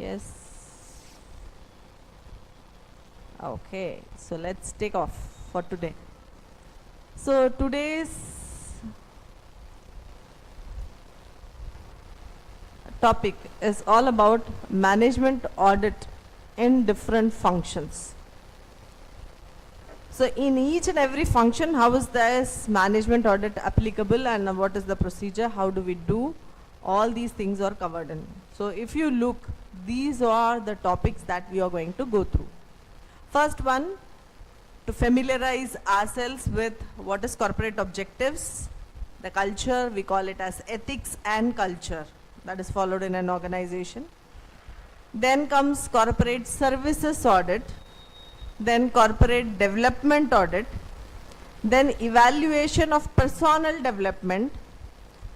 Yes. Okay, so let's take off for today. So today's topic is all about management audit in different functions. So in each and every function, how is this management audit applicable and what is the procedure? How do we do? All these things are covered in. So if you look, these are the topics that we are going to go through. First one, to familiarize ourselves with what is corporate objectives, the culture, we call it as ethics and culture, that is followed in an organization. Then comes corporate services audit, then corporate development audit, then evaluation of personnel development,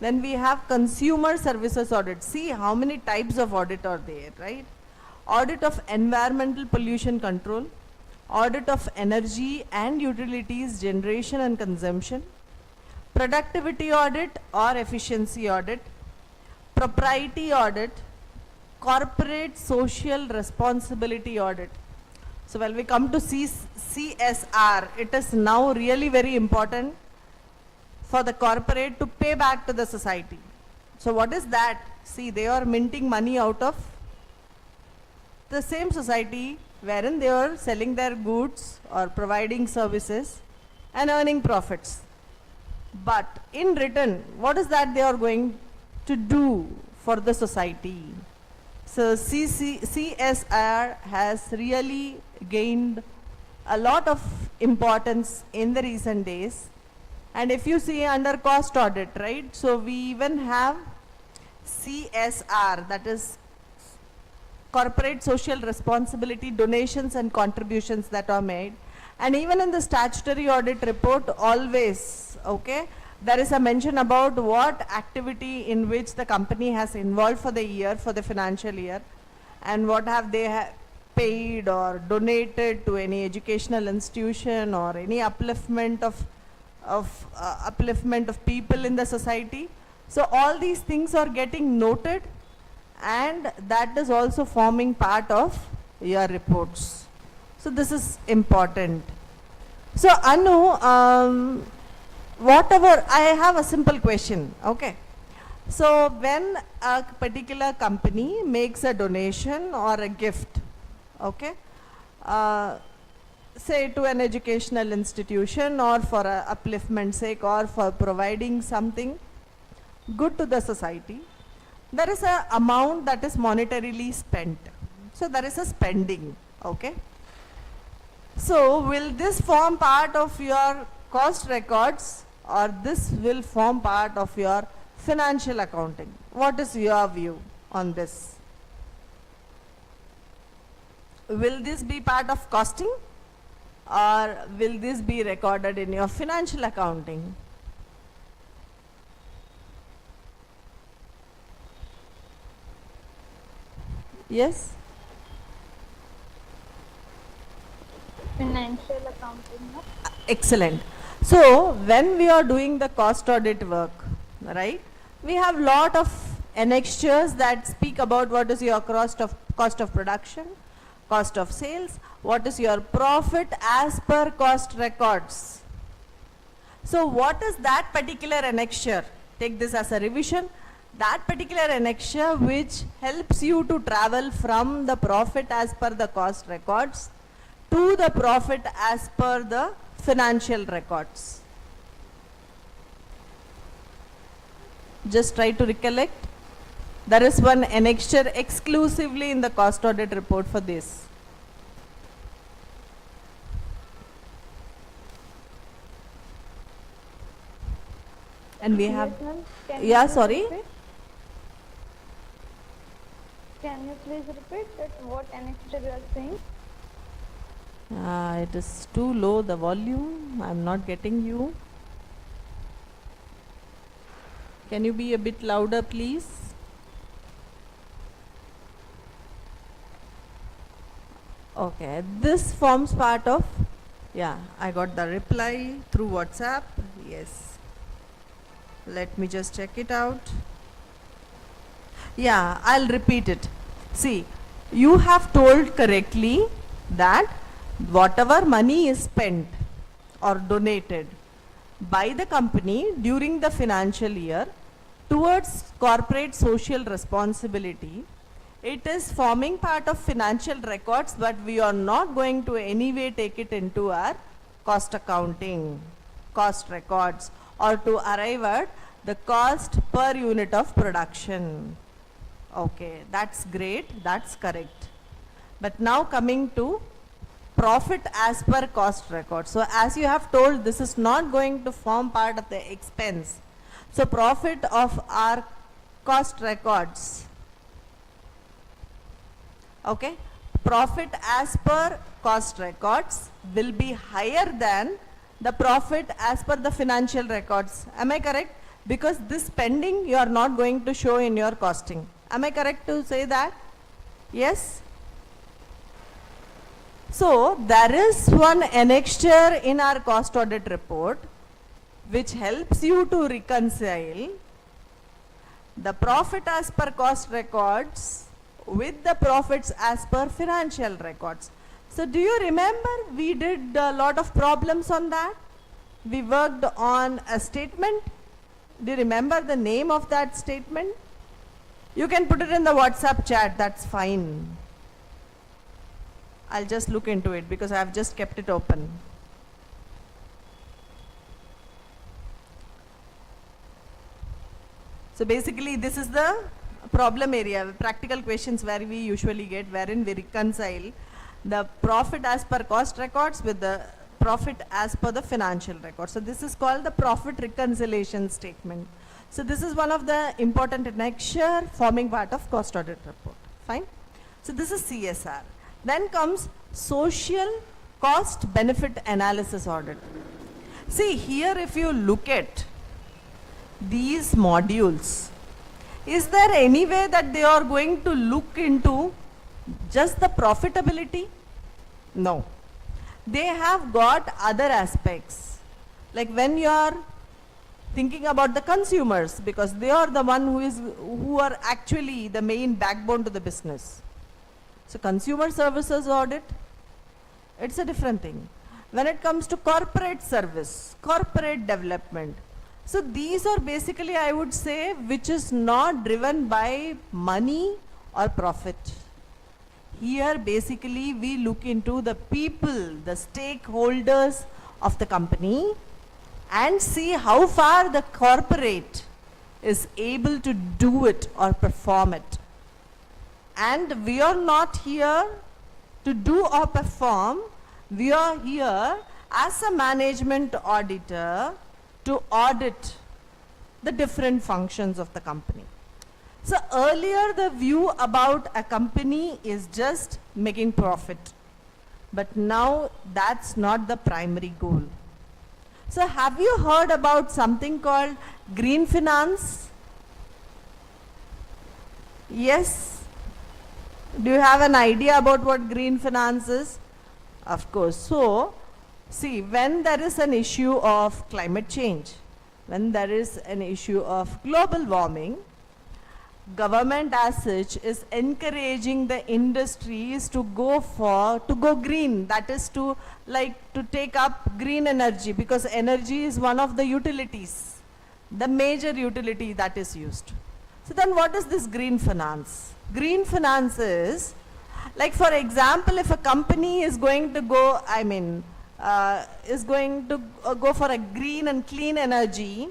then we have consumer services audit. See how many types of audit are there, right? Audit of environmental pollution control, audit of energy and utilities generation and consumption, productivity audit or efficiency audit, propriety audit, corporate social responsibility audit. So when we come to CSR, it is now really very important for the corporate to pay back to the society. So what is that? See, they are minting money out of the same society wherein they are selling their goods or providing services and earning profits. But in return, what is that they are going to do for the society? So CSR has really gained a lot of importance in the recent days. And if you see under cost audit, right? So we even have CSR, that is corporate social responsibility, donations and contributions that are made. And even in the statutory audit report always, okay, there is a mention about what activity in which the company has involved for the year, for the financial year, and what have they paid or donated to any educational institution or any upliftment of people in the society. So all these things are getting noted, and that is also forming part of your reports. So this is important. So Anu, whatever, I have a simple question, okay. So when a particular company makes a donation or a gift, okay, say to an educational institution or for a upliftment sake or for providing something good to the society, there is a amount that is monetarily spent. So there is a spending, okay. So will this form part of your cost records or this will form part of your financial accounting? What is your view on this? Will this be part of costing or will this be recorded in your financial accounting? Yes? Financial accounting. No? Excellent. So when we are doing the cost audit work, right, we have lot of annexures that speak about what is your cost of production, cost of sales, what is your profit as per cost records. So what is that particular annexure? Take this as a revision. That particular annexure which helps you to travel from the profit as per the cost records to the profit as per the financial records. Just try to recollect. There is one annexure exclusively in the cost audit report for this. And we have, Yes, ma'am. Can yeah, you please sorry. repeat? Can you please repeat that what annexure you are saying? It is too low, the volume. I'm not getting you. Can you be a bit louder, please? Okay, this forms part of, yeah, I got the reply through WhatsApp. Yes. Let me just check it out. Yeah, I'll repeat it. See, You have told correctly that whatever money is spent or donated by the company during the financial year towards corporate social responsibility, it is forming part of financial records, but we are not going to anyway take it into our cost accounting, cost records, or to arrive at the cost per unit of production. Okay, that's great, that's correct. But now coming to profit as per cost record. So as you have told, this is not going to form part of the expense. So profit of our cost records. Okay, profit as per cost records will be higher than the profit as per the financial records. Am I correct? Because this spending you are not going to show in your costing. Am I correct to say that? Yes? So there is one annexure in our cost audit report which helps you to reconcile the profit as per cost records with the profits as per financial records. So do you remember we did a lot of problems on that? We worked on a statement. Do you remember the name of that statement? You can put it in the WhatsApp chat, that's fine. I'll just look into it because I've just kept it open. So basically this is the problem area, practical questions where we usually get, wherein we reconcile the profit as per cost records with the profit as per the financial records. So this is called the profit reconciliation statement. So this is one of the important annexure forming part of cost audit report. Fine. So this is CSR. Then comes social cost benefit analysis audit. See here, if you look at these modules, is there any way that they are going to look into just the profitability? No. They have got other aspects. Like when you are thinking about the consumers, because they are the one who are actually the main backbone to the business. So consumer services audit, it's a different thing. When it comes to corporate service, corporate development, so these are basically, I would say, which is not driven by money or profit. Here basically we look into the people, the stakeholders of the company, and see how far the corporate is able to do it or perform it. And we are not here to do or perform, we are here as a management auditor to audit the different functions of the company. So earlier the view about a company is just making profit, but now that's not the primary goal. So have you heard about something called green finance? Yes? Do you have an idea about what green finance is? Of course. So, see, when there is an issue of climate change, when there is an issue of global warming, government as such is encouraging the industries to go green, that is to take up green energy, because energy is one of the utilities, the major utility that is used. So then what is this green finance? Green finance is, like for example, if a company is going to go, go for a green and clean energy,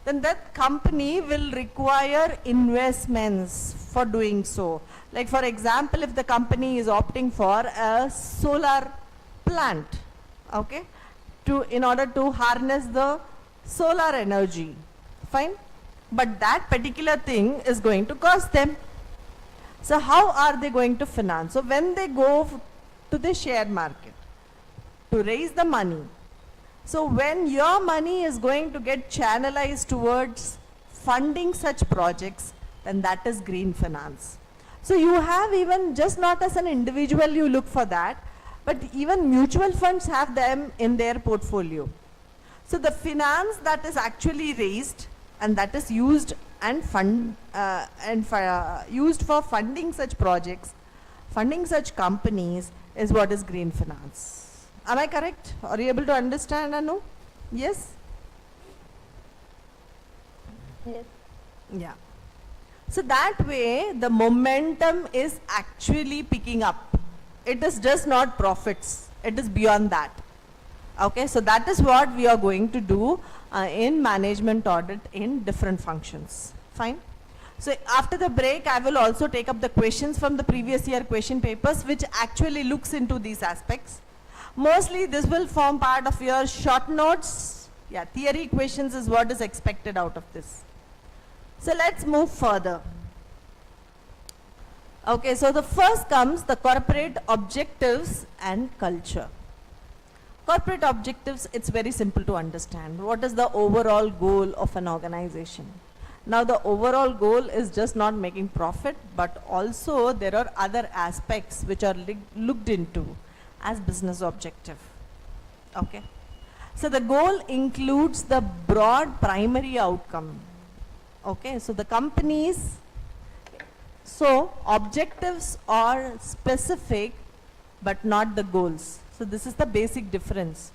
then that company will require investments for doing so. Like for example, if the company is opting for a solar plant, okay, in order to harness the solar energy, fine, but that particular thing is going to cost them. So how are they going to finance? So when they go to the share market to raise the money, so when your money is going to get channelized towards funding such projects, then that is green finance. So you have even, just not as an individual you look for that, but even mutual funds have them in their portfolio. So the finance that is actually raised and that is used and used for funding such projects Funding such companies is what is green finance. Am I correct? Are you able to understand, Anu? Yes? Yes. Yeah. So that way the momentum is actually picking up. It is just not profits. It is beyond that. Okay, so that is what we are going to do in management audit in different functions. Fine. So after the break, I will also take up the questions from the previous year question papers, which actually looks into these aspects. Mostly this will form part of your short notes. Yeah, theory questions is what is expected out of this. So let's move further. Okay, so the first comes the corporate objectives and culture. Corporate objectives, it's very simple to understand. What is the overall goal of an organization? Now the overall goal is just not making profit, but also there are other aspects which are looked into as business objective. Okay. So the goal includes the broad primary outcome. Okay, so the companies, so objectives are specific but not the goals. So this is the basic difference.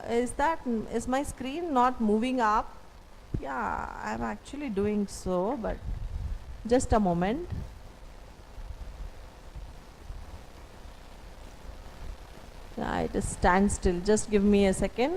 Is my screen not moving up? Yeah, I'm actually doing so, but just a moment. Yeah, it is standstill. Just give me a second.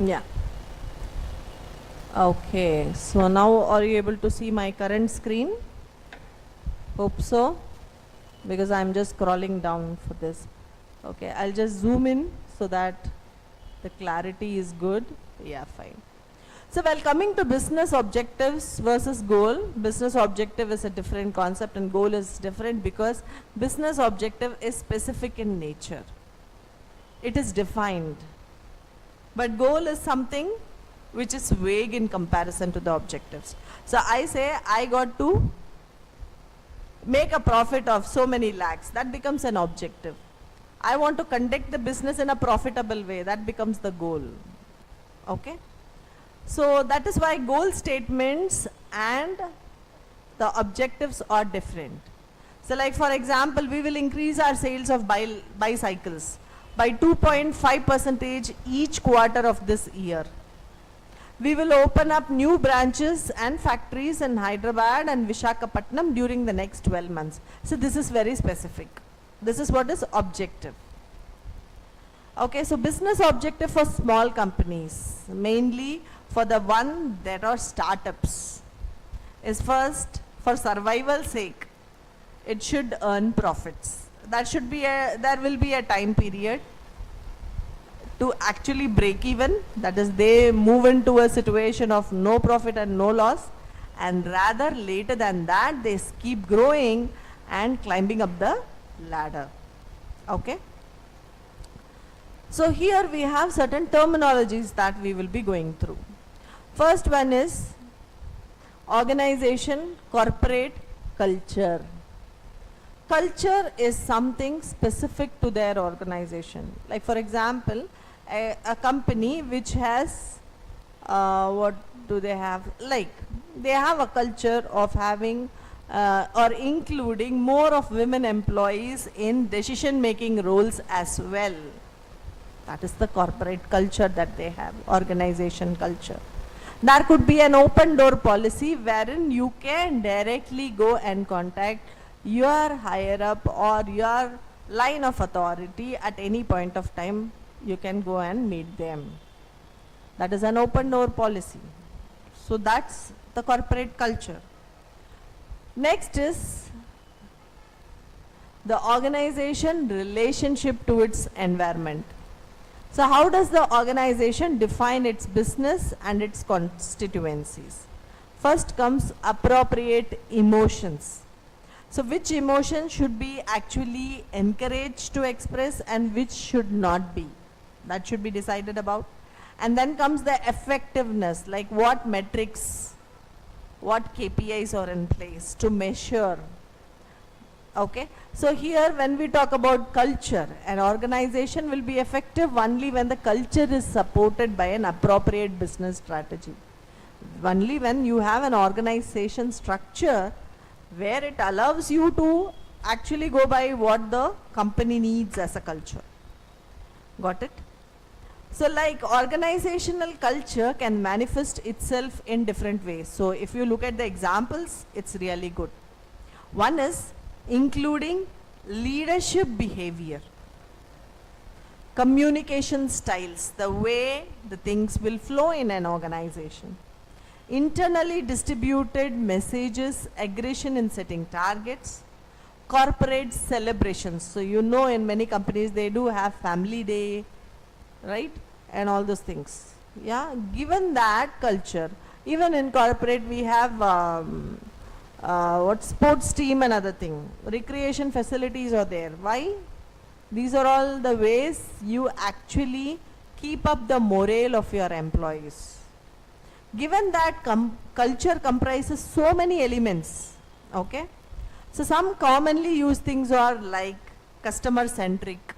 Yeah. Okay, so now are you able to see my current screen? Hope so, because I'm just scrolling down for this. Okay, I'll just zoom in so that the clarity is good. Yeah, fine. So while coming to business objectives versus goal, business objective is a different concept and goal is different because business objective is specific in nature. It is defined. But goal is something which is vague in comparison to the objectives. So I say I got to make a profit of so many lakhs. That becomes an objective. I want to conduct the business in a profitable way. That becomes the goal. Okay? So that is why goal statements and the objectives are different. So like for example, we will increase our sales of bicycles by 2.5% each quarter of this year. We will open up new branches and factories in Hyderabad and Visakhapatnam during the next 12 months. So this is very specific. This is what is objective. Okay, so business objective for small companies, mainly for the one that are startups, is first for survival sake, it should earn profits. There will be a time period to actually break even, that is they move into a situation of no profit and no loss, and rather later than that they keep growing and climbing up the ladder. Okay. So here we have certain terminologies that we will be going through. First one is organization, corporate, culture. Culture is something specific to their organization. Like for example, a company which has, what do they have? Like they have a culture of having or including more of women employees in decision making roles as well. That is the corporate culture that they have, organization culture. There could be an open door policy wherein you can directly go and contact your higher up or your line of authority at any point of time. You can go and meet them. That is an open door policy. So that's the corporate culture. Next is the organization relationship to its environment. So how does the organization define its business and its constituencies? First comes appropriate emotions. So which emotion should be actually encouraged to express and which should not be? That should be decided about. And then comes the effectiveness, like what metrics, what KPIs are in place to measure. Okay, so here when we talk about culture, an organization will be effective only when the culture is supported by an appropriate business strategy. Only when you have an organization structure where it allows you to actually go by what the company needs as a culture. Got it? So like organizational culture can manifest itself in different ways. So if you look at the examples, it's really good. One is including leadership behavior, communication styles, the way the things will flow in an organization, internally distributed messages, aggression in setting targets, corporate celebrations. So you know in many companies they do have family day, right? And all those things. Yeah, given that culture, even in corporate we have what sports team and other thing. Recreation facilities are there. Why? These are all the ways you actually keep up the morale of your employees. Given that culture comprises so many elements, okay? So some commonly used things are like customer centric,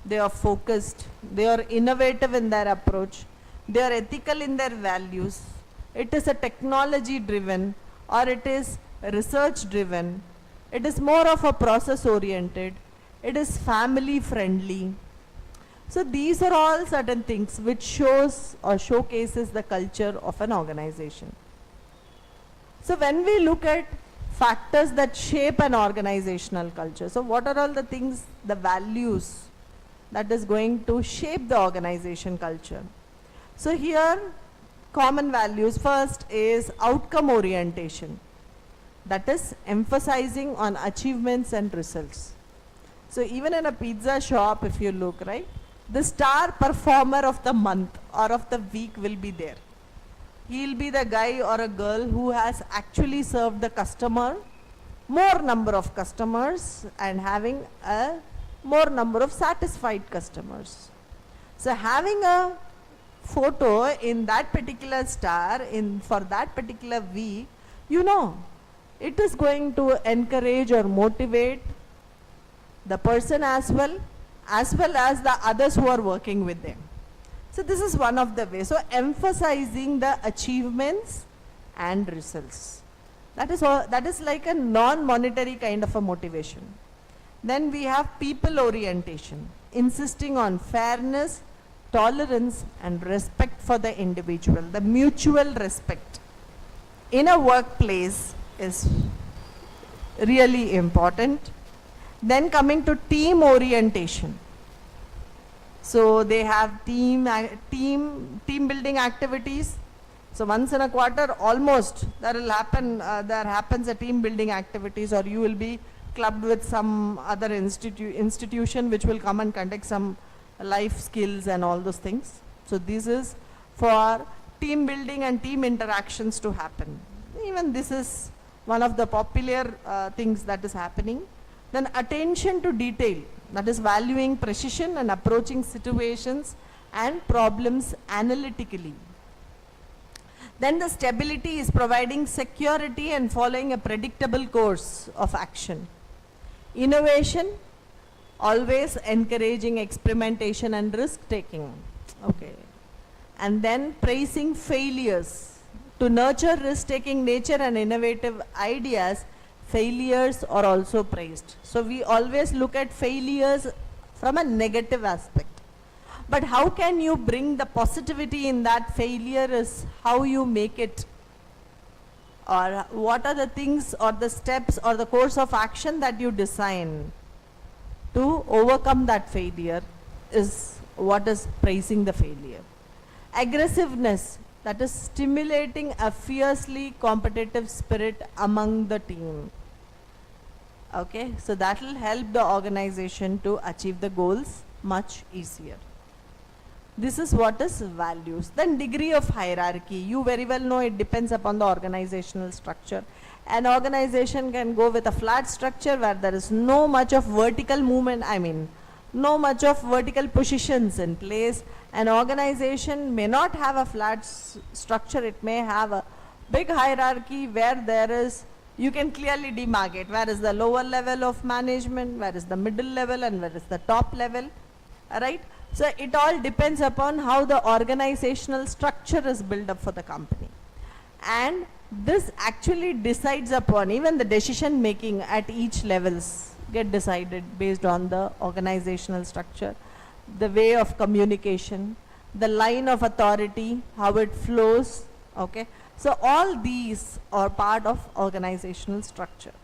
they are focused, they are innovative in their approach, they are ethical in their values, it is a technology driven or it is research driven, it is more of a process oriented, it is family friendly. So these are all certain things which shows or showcases the culture of an organization. So when we look at factors that shape an organizational culture, so what are all the things, the values that is going to shape the organization culture? So here common values, first is outcome orientation, that is emphasizing on achievements and results. So even in a pizza shop, if you look, right, the star performer of the month or of the week will be there. He'll be the guy or a girl who has actually served the customer more number of customers and having a more number of satisfied customers. So having a photo in that particular star for that particular week, you know, it is going to encourage or motivate the person as well as the others who are working with them. So this is one of the ways. So emphasizing the achievements and results. That is like a non-monetary kind of a motivation. Then we have people orientation, insisting on fairness, tolerance and respect for the individual. The mutual respect in a workplace is really important. Then coming to team orientation. So they have team building activities. So once in a quarter, almost there happens a team building activities, or you will be clubbed with some other institution which will come and conduct some life skills and all those things. So this is for team building and team interactions to happen. Even this is one of the popular things that is happening. Then attention to detail, that is valuing precision and approaching situations and problems analytically. Then the stability is providing security and following a predictable course of action. Innovation, always encouraging experimentation and risk taking. Okay. And then praising failures. To nurture risk taking nature and innovative ideas, failures are also praised. So we always look at failures from a negative aspect. But how can you bring the positivity in that failure is how you make it, or what are the things or the steps or the course of action that you design to overcome that failure is what is praising the failure. Aggressiveness, that is stimulating a fiercely competitive spirit among the team. Okay, so that will help the organization to achieve the goals much easier. This is what is values. Then degree of hierarchy. You very well know it depends upon the organizational structure. An organization can go with a flat structure where there is no much of vertical movement, no much of vertical positions in place, An organization may not have a flat structure, it may have a big hierarchy where there is, you can clearly demarcate where is the lower level of management, where is the middle level, and where is the top level, right? So it all depends upon how the organizational structure is built up for the company. And this actually decides upon even the decision making at each levels get decided based on the organizational structure, the way of communication, the line of authority, how it flows, okay? So all these are part of organizational structure.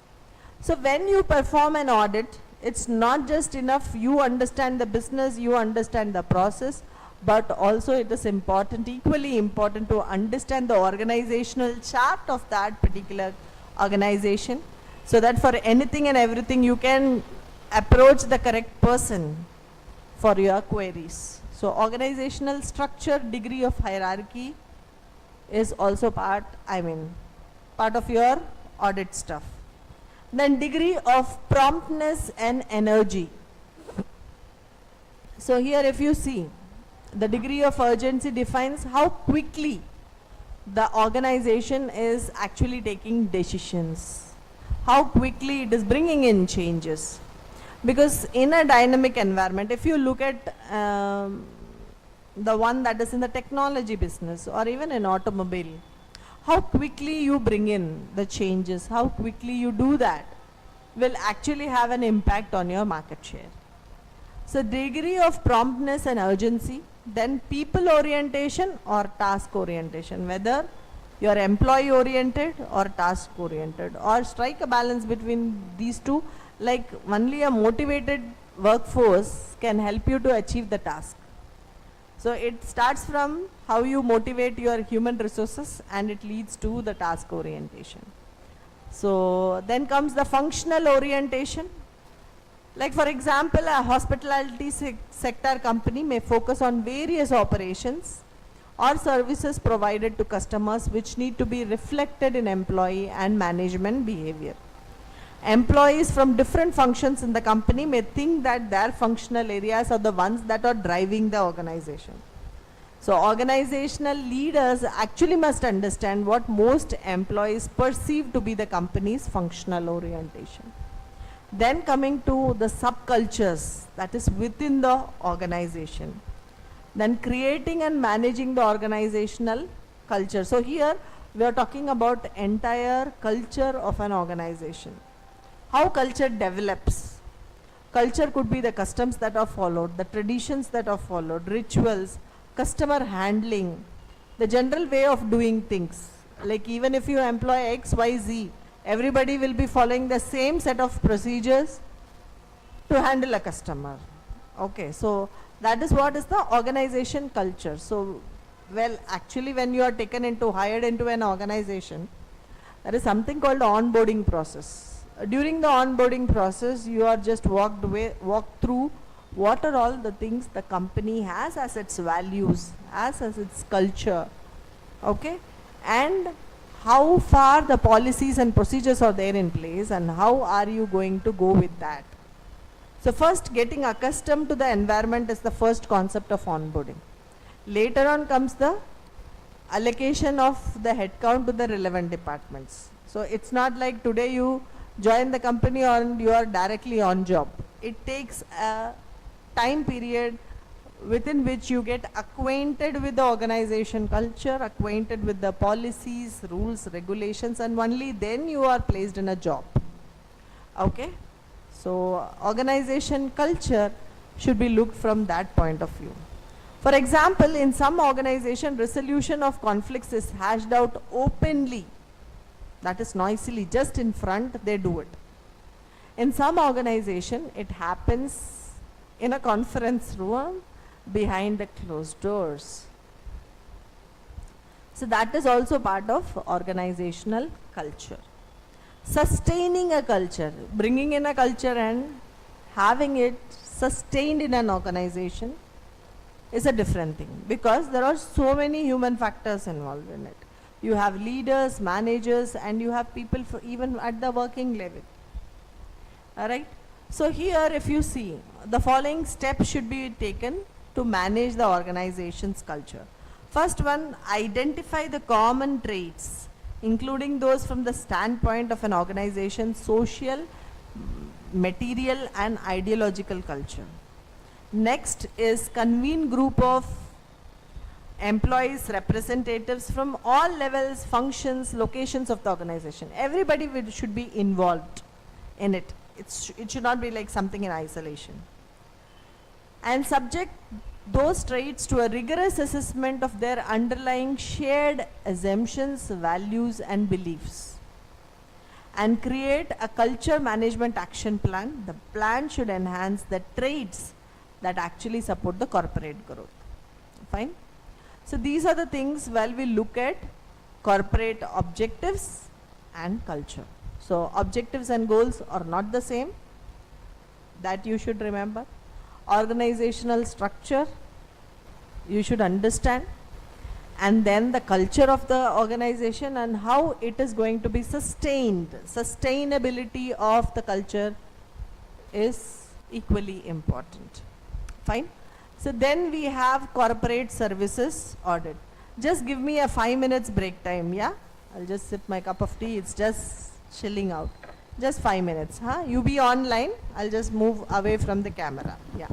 So when you perform an audit, it's not just enough you understand the business, you understand the process, but also it is important, equally important, to understand the organizational chart of that particular organization, so that for anything and everything you can approach the correct person for your queries. So organizational structure, degree of hierarchy is also part of your audit stuff. Then degree of promptness and energy. So here if you see, the degree of urgency defines how quickly the organization is actually taking decisions, how quickly it is bringing in changes. Because in a dynamic environment, if you look at the one that is in the technology business or even in automobile, how quickly you bring in the changes, how quickly you do that will actually have an impact on your market share. So degree of promptness and urgency, then people orientation or task orientation, whether you are employee oriented or task oriented, or strike a balance between these two, like only a motivated workforce can help you to achieve the task. So it starts from how you motivate your human resources and it leads to the task orientation. So then comes the functional orientation. Like for example, a hospitality sector company may focus on various operations or services provided to customers which need to be reflected in employee and management behavior. Employees from different functions in the company may think that their functional areas are the ones that are driving the organization. So organizational leaders actually must understand what most employees perceive to be the company's functional orientation. Then coming to the subcultures that is within the organization. Then creating and managing the organizational culture. So here we are talking about entire culture of an organization. How culture develops. Culture could be the customs that are followed, the traditions that are followed, rituals, customer handling, the general way of doing things. Like even if you employ X, Y, Z, everybody will be following the same set of procedures to handle a customer. Okay, so that is what is the organization culture. So, well, actually when you are hired into an organization, there is something called onboarding process. During the onboarding process, you are just walked through what are all the things the company has as its values, as its culture, okay, and how far the policies and procedures are there in place and how are you going to go with that. So first, getting accustomed to the environment is the first concept of onboarding. Later on comes the allocation of the headcount to the relevant departments. So it's not like today you join the company and you are directly on job. It takes a time period within which you get acquainted with the organization culture, acquainted with the policies, rules, regulations, and only then you are placed in a job. Okay? So organization culture should be looked from that point of view. For example, in some organization, resolution of conflicts is hashed out openly. That is noisily, just in front, they do it. In some organization, it happens in a conference room behind the closed doors. So that is also part of organizational culture. Sustaining a culture, bringing in a culture and having it sustained in an organization is a different thing, because there are so many human factors involved in it. You have leaders, managers, and you have people even at the working level. Alright? So here if you see, the following steps should be taken to manage the organization's culture. First one, identify the common traits, including those from the standpoint of an organization's social, material and ideological culture. Next is convene group of employees, representatives from all levels, functions, locations of the organization. Everybody should be involved in it. It should not be like something in isolation. And subject those traits to a rigorous assessment of their underlying shared assumptions, values and beliefs. And create a culture management action plan. The plan should enhance the traits that actually support the corporate growth. Fine? So these are the things while we look at corporate objectives and culture. So objectives and goals are not the same. That you should remember. Organizational structure, you should understand. And then the culture of the organization and how it is going to be sustained. Sustainability of the culture is equally important. Fine? So then we have corporate services audit. Just give me a 5 minutes break time, yeah? I'll just sip my cup of tea. It's just chilling out. Just 5 minutes, huh? You be online. I'll just move away from the camera. Yeah.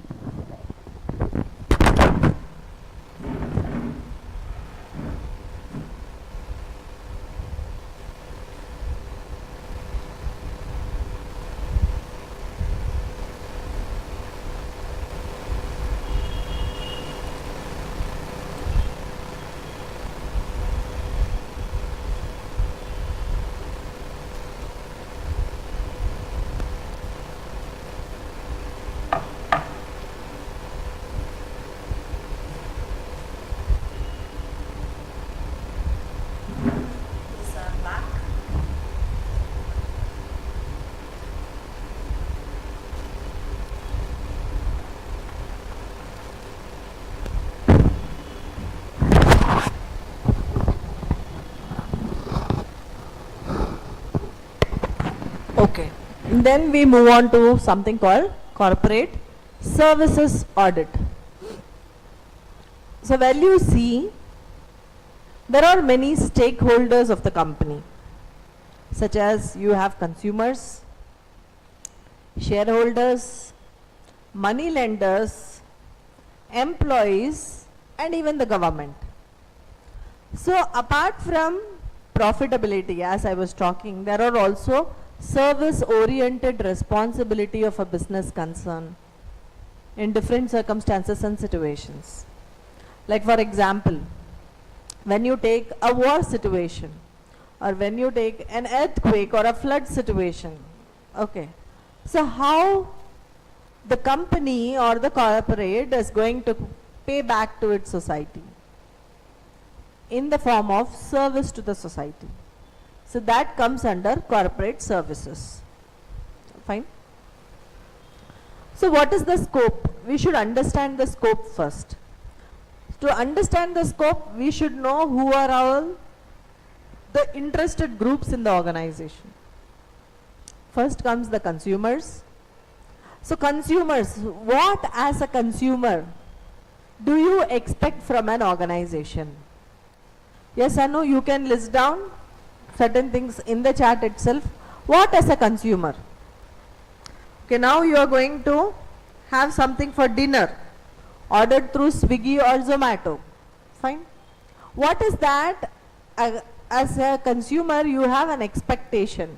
Okay. Then we move on to something called corporate services audit. So when you see, there are many stakeholders of the company, such as you have consumers, shareholders, money lenders, employees, and even the government. So apart from profitability, as I was talking, there are also service-oriented responsibility of a business concern in different circumstances and situations. Like for example, when you take a war situation or when you take an earthquake or a flood situation, okay, so how the company or the corporate is going to pay back to its society in the form of service to the society. So that comes under corporate services. Fine. So what is the scope? We should understand the scope first. To understand the scope, we should know who are all the interested groups in the organization. First comes the consumers. So consumers, what as a consumer do you expect from an organization? Yes or no? You can list down certain things in the chat itself. What as a consumer? Okay, now you are going to have something for dinner, ordered through Swiggy or Zomato. Fine. What is that? As a consumer, you have an expectation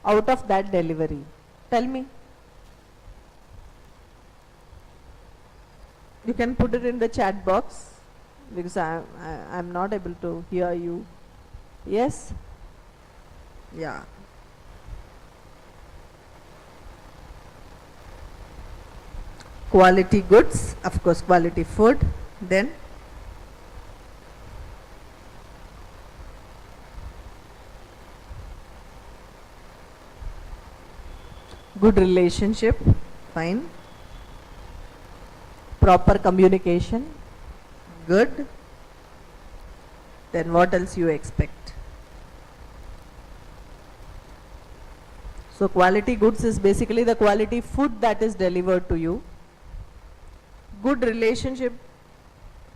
out of that delivery. Tell me. You can put it in the chat box because I'm not able to hear you. Yes? Yeah. Quality goods, of course, quality food. Then good relationship, fine. Proper communication, good. Then what else you expect? So quality goods is basically the quality food that is delivered to you. good relationship,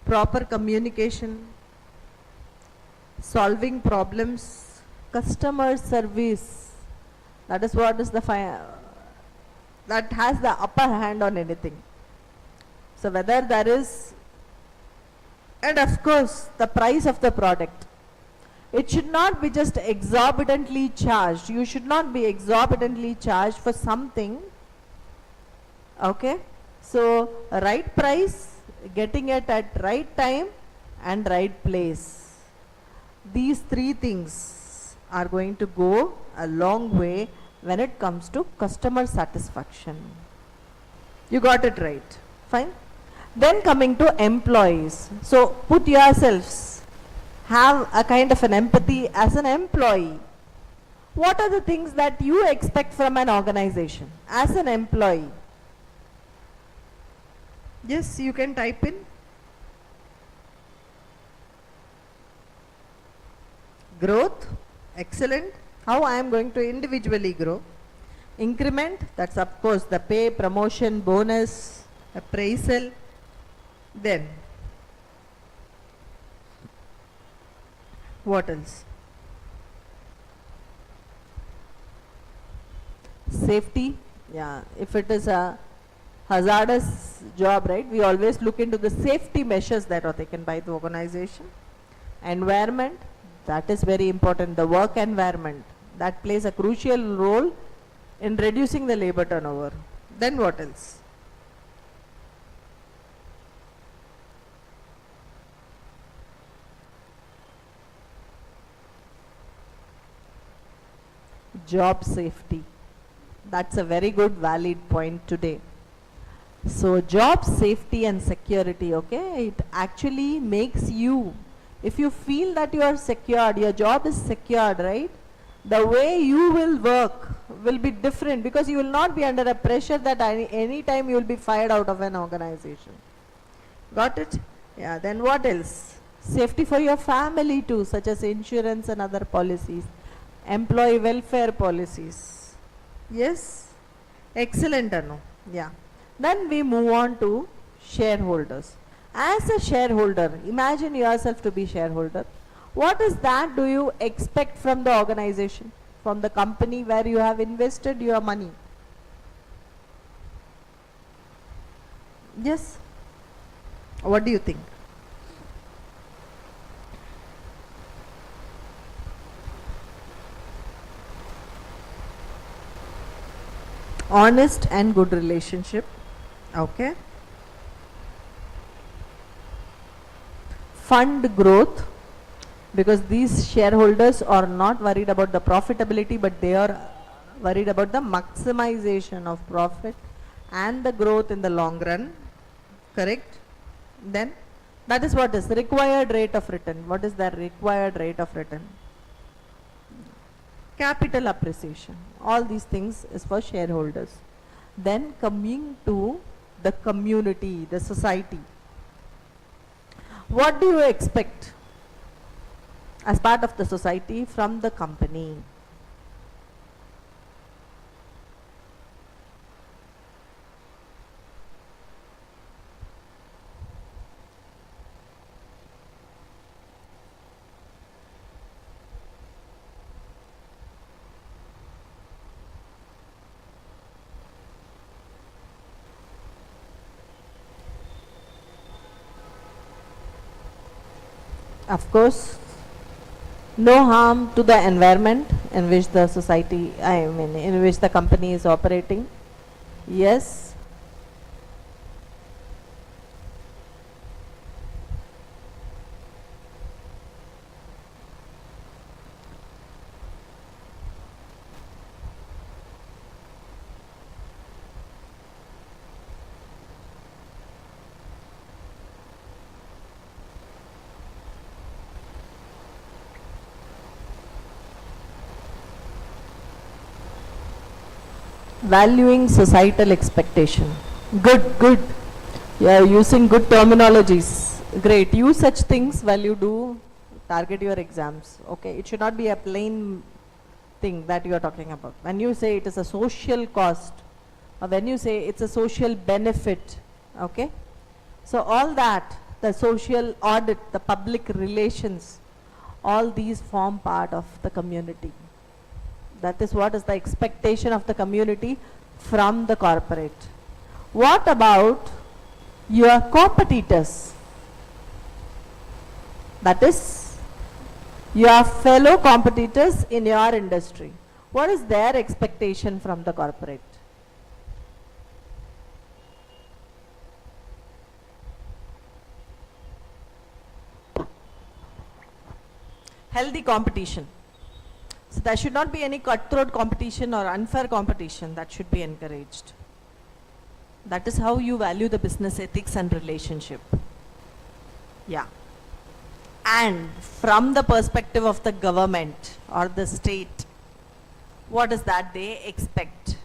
proper communication, solving problems, customer service. That is what is the that has the upper hand on anything. So whether there is, and of course the price of the product. It should not be just exorbitantly charged. You should not be exorbitantly charged for something. Okay? So right price, getting it at right time and right place. These three things are going to go a long way when it comes to customer satisfaction. You got it right. Fine. Then coming to employees. So put yourselves, have a kind of an empathy as an employee. What are the things that you expect from an organization as an employee? Yes, you can type in. Growth, excellent. How I am going to individually grow. Increment, that's of course the pay, promotion, bonus, appraisal. Then, what else? Safety, yeah, if it is a hazardous job, right, we always look into the safety measures that are taken by the organization. Environment, that is very important, the work environment, that plays a crucial role in reducing the labor turnover. Then what else? Job safety. That's a very good valid point today. So job safety and security, okay, it actually makes you, if you feel that you are secured, your job is secured, right, the way you will work will be different because you will not be under a pressure that any time you will be fired out of an organization. Got it? Yeah, then what else? Safety for your family too, such as insurance and other policies, employee welfare policies. Yes? Excellent, Anu. Yeah. Then we move on to shareholders. As a shareholder, imagine yourself to be shareholder. What is that do you expect from the organization, from the company where you have invested your money? Yes? What do you think? Honest and good relationship. Okay. Fund growth, because these shareholders are not worried about the profitability, but they are worried about the maximization of profit and the growth in the long run. Correct? Then that is what is required rate of return. What is the required rate of return? Capital appreciation. All these things is for shareholders. Then coming to the community, the society. What do you expect as part of the society from the company? Of course, no harm to the environment in which the society, in which the company is operating. Yes. Valuing societal expectation. Good, good. You are using good terminologies. Great. Use such things while you do target your exams. Okay. It should not be a plain thing that you are talking about. When you say it is a social cost, or when you say it's a social benefit, okay, So all that, the social audit, the public relations, all these form part of the community. That is what is the expectation of the community from the corporate. What about your competitors? That is your fellow competitors in your industry. What is their expectation from the corporate? Healthy competition. So there should not be any cutthroat competition or unfair competition. That should be encouraged. That is how you value the business ethics and relationship. Yeah. And from the perspective of the government or the state, what is that they expect?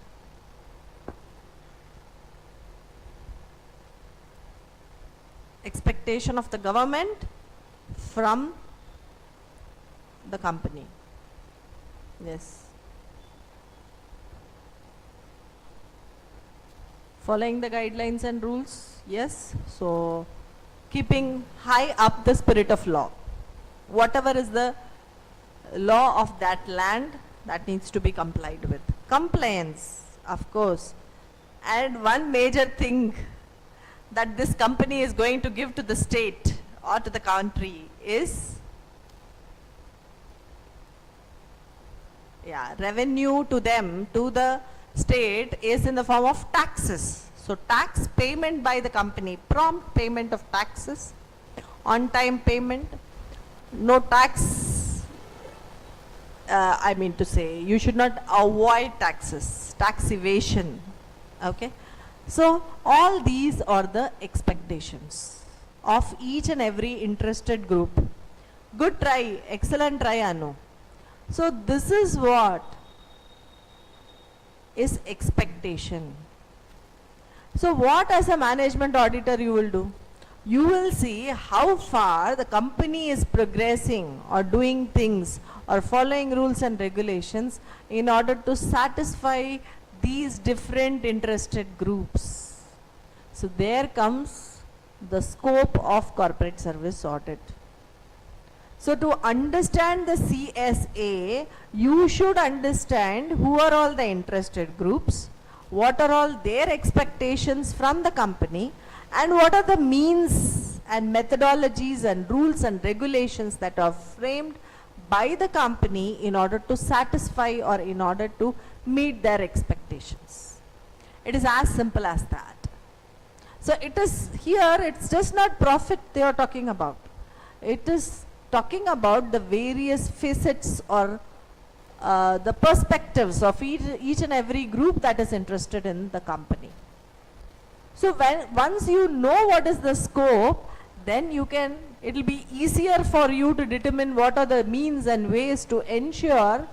Expectation of the government from the company. Yes. Following the guidelines and rules. Yes. So keeping high up the spirit of law. Whatever is the law of that land, that needs to be complied with. Compliance, of course. And one major thing that this company is going to give to the state or to the country is revenue to them, to the state, is in the form of taxes. So tax payment by the company, prompt payment of taxes, on time payment, no tax, I mean to say, you should not avoid taxes, tax evasion, okay. So all these are the expectations of each and every interested group. Good try, excellent try, Anu. So this is what is expectation. So what as a management auditor you will do? You will see how far the company is progressing or doing things or following rules and regulations in order to satisfy these different interested groups. So there comes the scope of corporate service audit. So to understand the CSA, you should understand who are all the interested groups, what are all their expectations from the company, and what are the means and methodologies and rules and regulations that are framed by the company in order to satisfy or in order to meet their expectations. It is as simple as that. So it is here, it's just not profit they are talking about. It is talking about the various facets or the perspectives of each and every group that is interested in the company. So once you know what is the scope, then you can, it will be easier for you to determine what are the means and ways to ensure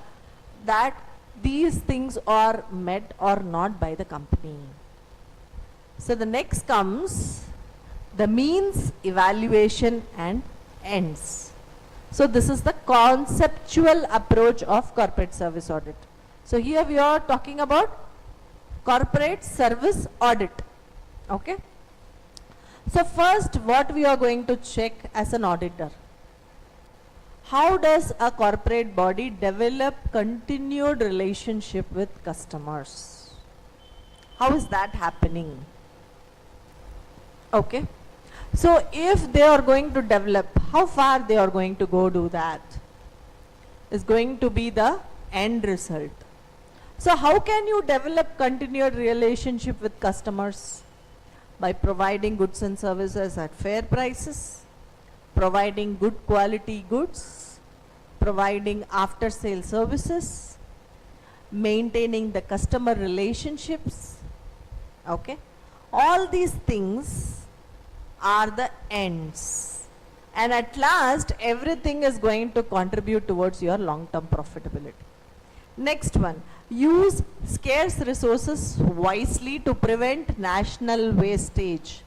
that these things are met or not by the company. So the next comes the means, evaluation and ends. So this is the conceptual approach of corporate service audit. So here we are talking about corporate service audit. Okay. So first, what we are going to check as an auditor? How does a corporate body develop continued relationship with customers? How is that happening? Okay. So if they are going to develop, how far they are going to go do that is going to be the end result. So how can you develop continued relationship with customers? By providing goods and services at fair prices, providing good quality goods, providing after sale services, maintaining the customer relationships. Okay. All these things are the ends, and at last everything is going to contribute towards your long-term profitability. Next one, use scarce resources wisely to prevent national wastage.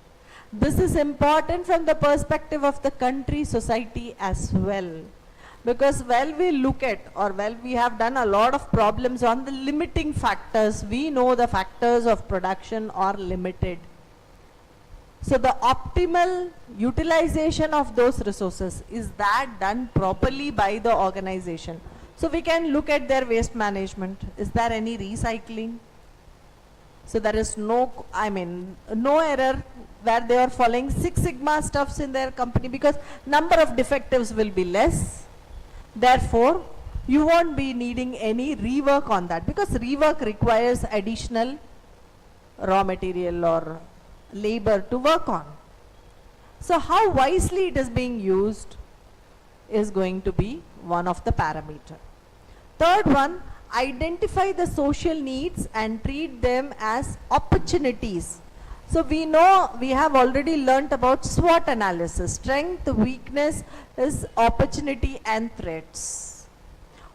This is important from the perspective of the country, society as well, because while we look at, or while we have done a lot of problems on the limiting factors, we know the factors of production are limited. So the optimal utilization of those resources, is that done properly by the organization? So we can look at their waste management. Is there any recycling? So there is no, no error where they are following Six Sigma stuffs in their company, because number of defectives will be less. Therefore, you won't be needing any rework on that, because rework requires additional raw material or labor to work on. So how wisely it is being used is going to be one of the parameter. Third one, identify the social needs and treat them as opportunities. So we know, we have already learnt about SWOT analysis. Strength, weakness is opportunity and threats.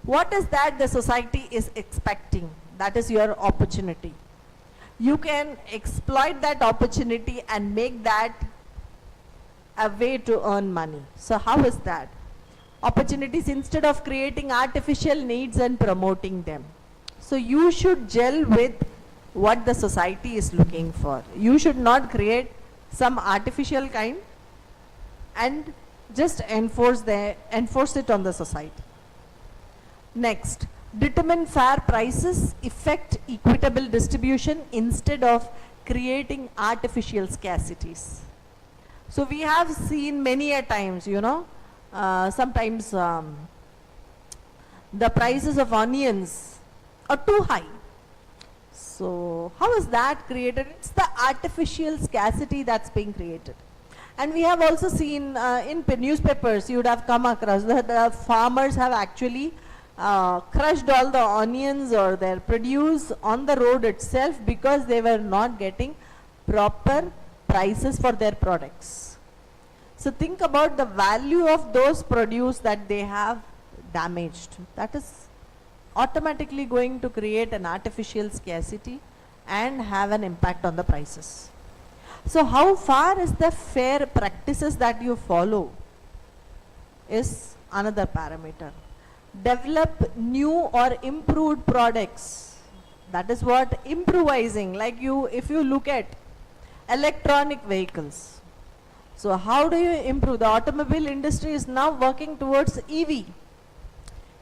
What is that the society is expecting? That is your opportunity. You can exploit that opportunity and make that a way to earn money. So how is that? Opportunities instead of creating artificial needs and promoting them. So you should gel with what the society is looking for. You should not create some artificial kind and just enforce it on the society. Next, determine fair prices, effect equitable distribution instead of creating artificial scarcities. So we have seen many a times, sometimes the prices of onions are too high. So how is that created? It's the artificial scarcity that's being created. And we have also seen in newspapers, you would have come across that the farmers have actually crushed all the onions or their produce on the road itself because they were not getting proper prices for their products. So think about the value of those produce that they have damaged. That is automatically going to create an artificial scarcity and have an impact on the prices. So how far is the fair practices that you follow is another parameter. Develop new or improved products. That is what improvising, like if you look at electronic vehicles. So how do you improve? The automobile industry is now working towards EV.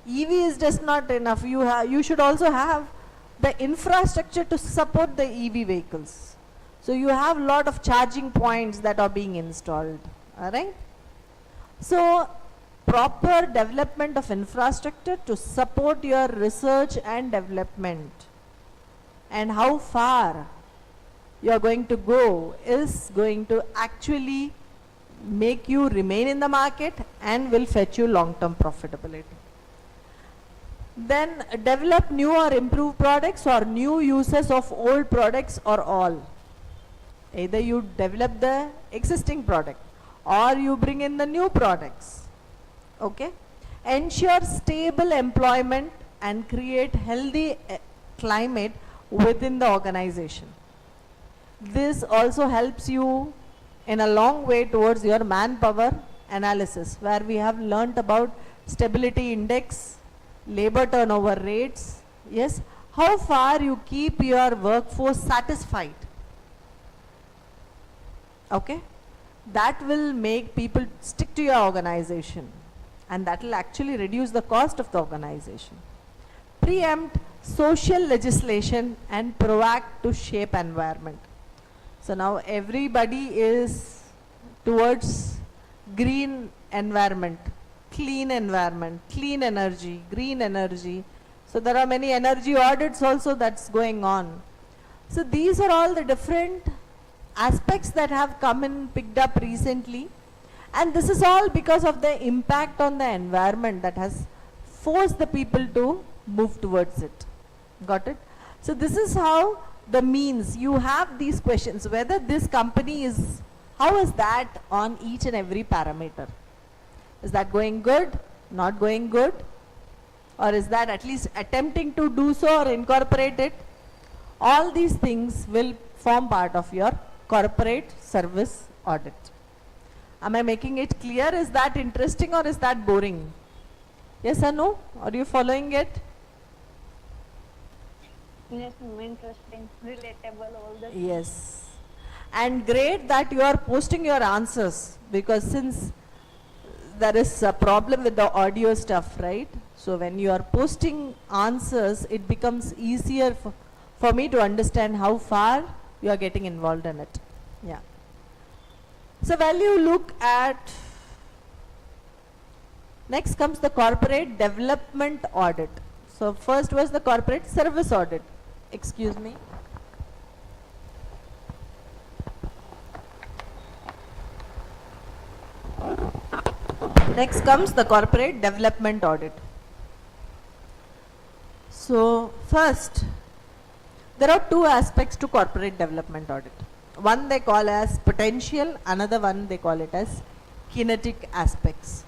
EV is just not enough. You should also have the infrastructure to support the EV vehicles. So you have a lot of charging points that are being installed. Alright? So proper development of infrastructure to support your research and development. And how far you are going to go is going to actually make you remain in the market and will fetch you long-term profitability. Then develop new or improved products or new uses of old products or all. Either you develop the existing product or you bring in the new products. Okay? Ensure stable employment and create healthy climate within the organization. This also helps you in a long way towards your manpower analysis, where we have learnt about stability index, labor turnover rates. Yes, how far you keep your workforce satisfied. Okay, that will make people stick to your organization, and that will actually reduce the cost of the organization. Preempt social legislation and proact to shape environment. So now everybody is towards green environment, clean energy, green energy. So there are many energy audits also that's going on. So these are all the different aspects that have come and picked up recently, and this is all because of the impact on the environment that has forced the people to move towards it. Got it? So this is how the means, you have these questions, whether this company is, how is that on each and every parameter? Is that going good, not going good, or is that at least attempting to do so or incorporate it? All these things will form part of your corporate service audit. Am I making it clear? Is that interesting or is that boring? Yes or no? Are you following it? Yes, interesting, relatable, all the Yes. And great that you are posting your answers, because since there is a problem with the audio stuff, right? So when you are posting answers, it becomes easier for me to understand how far you are getting involved in it. Yeah. So when you look at, next comes the corporate development audit. So first was the corporate service audit. Excuse me. Next comes the corporate development audit. So first, there are two aspects to corporate development audit. One they call as potential, another one they call it as kinetic aspects.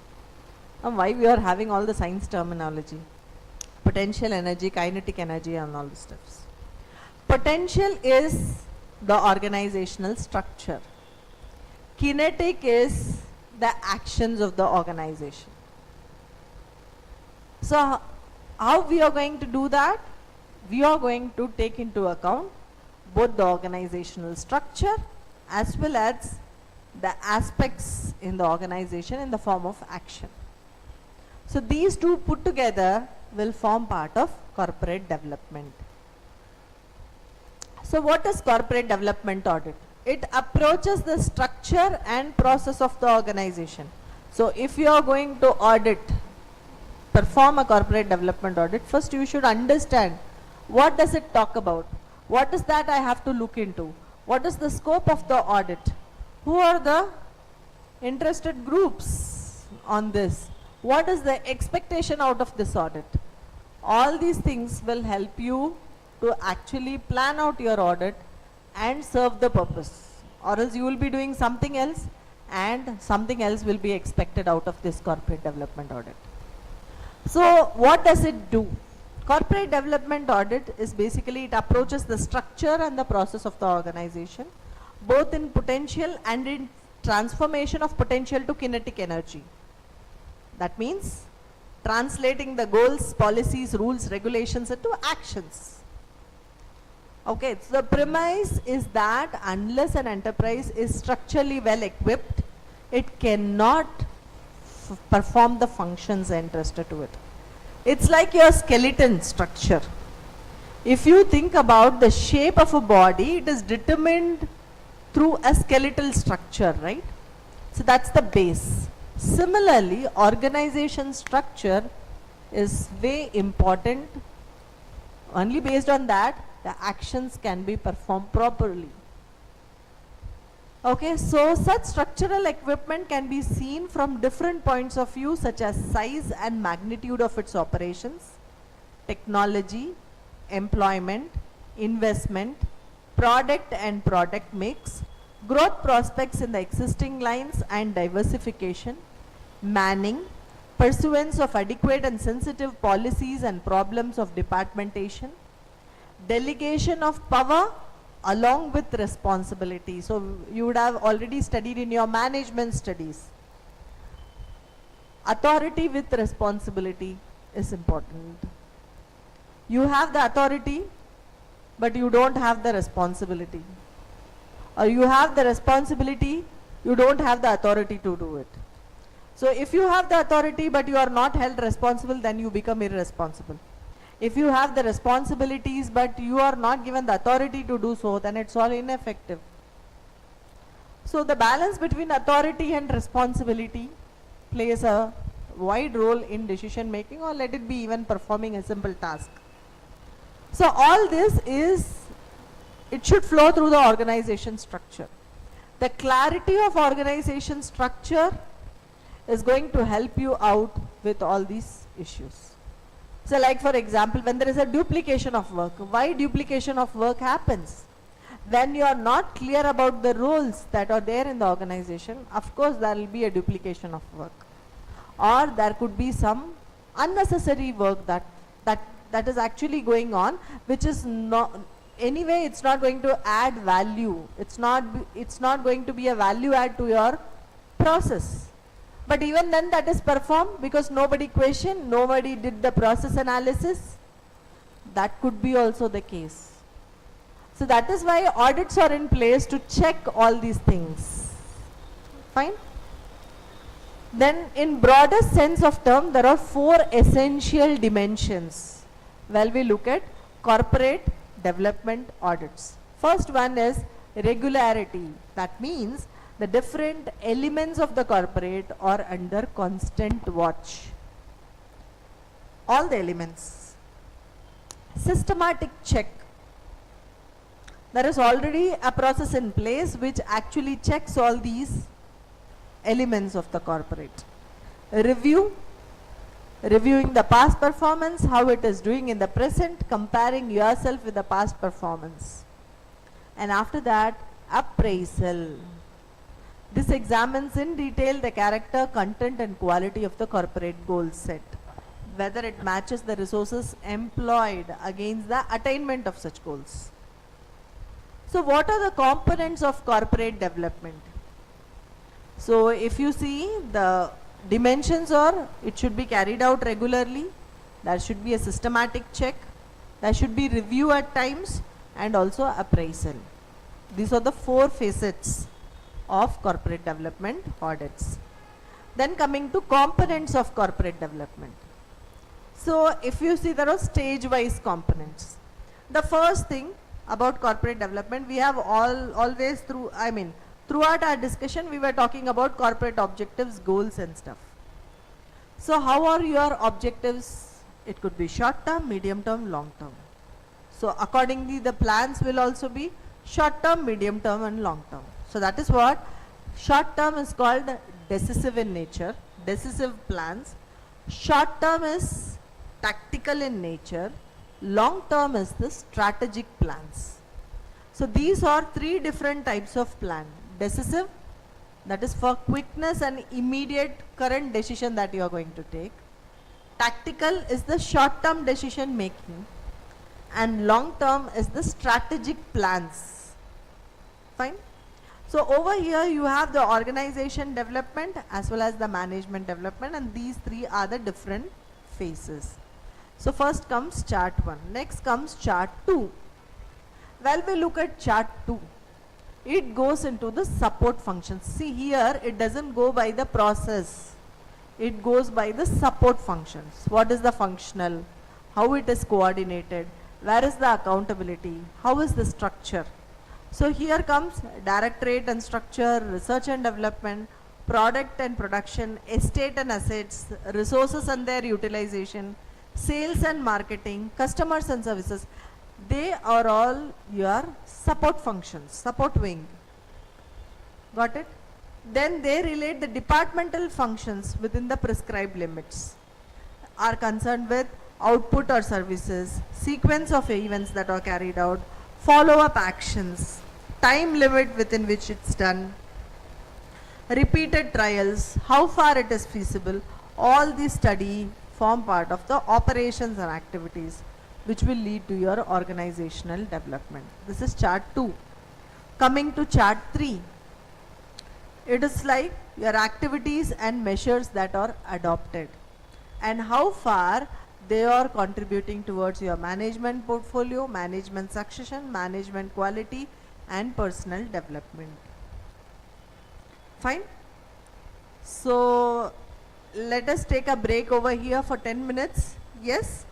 Why we are having all the science terminology? Potential energy, kinetic energy and all the stuffs. Potential is the organizational structure. Kinetic is the actions of the organization. So how we are going to do that? We are going to take into account both the organizational structure as well as the aspects in the organization in the form of action. So these two put together will form part of corporate development. So what is corporate development audit? It approaches the structure and process of the organization. So if you are going to perform a corporate development audit, first you should understand what does it talk about? What is that I have to look into? What is the scope of the audit? Who are the interested groups on this? What is the expectation out of this audit? All these things will help you to actually plan out your audit and serve the purpose, or else you will be doing something else and something else will be expected out of this corporate development audit. So what does it do? Corporate development audit is basically, it approaches the structure and the process of the organization, both in potential and in transformation of potential to kinetic energy. That means translating the goals, policies, rules, regulations into actions. Okay, so the premise is that unless an enterprise is structurally well equipped, it cannot perform the functions entrusted to it. It's like your skeleton structure. If you think about the shape of a body, it is determined through a skeletal structure, right? So that's the base. Similarly, organization structure is way important. Only based on that, the actions can be performed properly. Okay, so such structural equipment can be seen from different points of view, such as size and magnitude of its operations, technology, employment, investment, product and product mix, growth prospects in the existing lines and diversification, manning, pursuance of adequate and sensitive policies and problems of departmentation, delegation of power along with responsibility. So you would have already studied in your management studies. Authority with responsibility is important. You have the authority, but you don't have the responsibility. Or you have the responsibility, you don't have the authority to do it. So if you have the authority but you are not held responsible, then you become irresponsible. If you have the responsibilities but you are not given the authority to do so, then it's all ineffective. So the balance between authority and responsibility plays a wide role in decision making, or let it be even performing a simple task. So all this is, it should flow through the organization structure. The clarity of organization structure is going to help you out with all these issues. So like for example, when there is a duplication of work, why duplication of work happens? When you are not clear about the roles that are there in the organization, of course there will be a duplication of work. Or there could be some unnecessary work that is actually going on, which is not, anyway it's not going to add value. It's not going to be a value add to your process. But even then that is performed because nobody questioned, nobody did the process analysis. That could be also the case. So that is why audits are in place to check all these things. Fine. Then in broader sense of term, there are 4 essential dimensions. Well, we look at corporate development audits. First one is regularity. That means the different elements of the corporate are under constant watch. All the elements. Systematic check. There is already a process in place which actually checks all these elements of the corporate. Review. Reviewing the past performance, how it is doing in the present, comparing yourself with the past performance. And after that, appraisal. This examines in detail the character, content and quality of the corporate goal set, whether it matches the resources employed against the attainment of such goals. So what are the components of corporate development? So if you see, the dimensions are, it should be carried out regularly, there should be a systematic check, there should be review at times, and also appraisal. These are the 4 facets of corporate development audits. Then coming to components of corporate development. So if you see, there are stage-wise components. The first thing about corporate development, we have always throughout our discussion, we were talking about corporate objectives, goals and stuff. So how are your objectives? It could be short term, medium term, long term. So accordingly, the plans will also be short term, medium term and long term. So that is what short term is called decisive in nature, decisive plans. Short term is tactical in nature. Long term is the strategic plans. So these are 3 different types of plan. Decisive, that is for quickness and immediate current decision that you are going to take. Tactical is the short term decision making, and long term is the strategic plans. Fine. So over here you have the organization development as well as the management development, and these 3 are the different phases. So first comes chart 1, next comes chart 2. Well, we look at chart 2. It goes into the support functions. See here, it doesn't go by the process. It goes by the support functions. What is the functional? How it is coordinated? Where is the accountability? How is the structure? So here comes directorate and structure, research and development, product and production, estate and assets, resources and their utilization, sales and marketing, customers and services. They are all your support functions, support wing. Got it? Then they relate the departmental functions within the prescribed limits, are concerned with output or services, sequence of events that are carried out, follow-up actions, time limit within which it's done, repeated trials, how far it is feasible. All these study form part of the operations and activities which will lead to your organizational development. This is chart 2. Coming to chart 3, it is like your activities and measures that are adopted and how far they are contributing towards your management portfolio, management succession, management quality and personal development. Fine. So let us take a break over here for 10 minutes. Yes.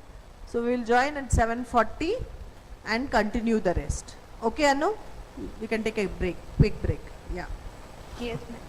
So we will join at 7:40 and continue the rest. Okay, Anu? We can take a break, quick break. Yeah. Yes, ma'am.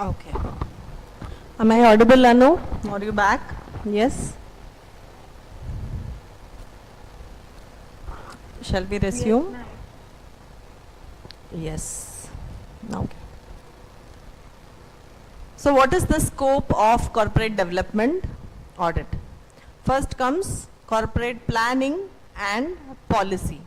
Okay. Am I audible, Anu? Are you back? Yes. Shall we resume? Yes. Okay. So what is the scope of corporate development audit? First comes corporate planning and policy.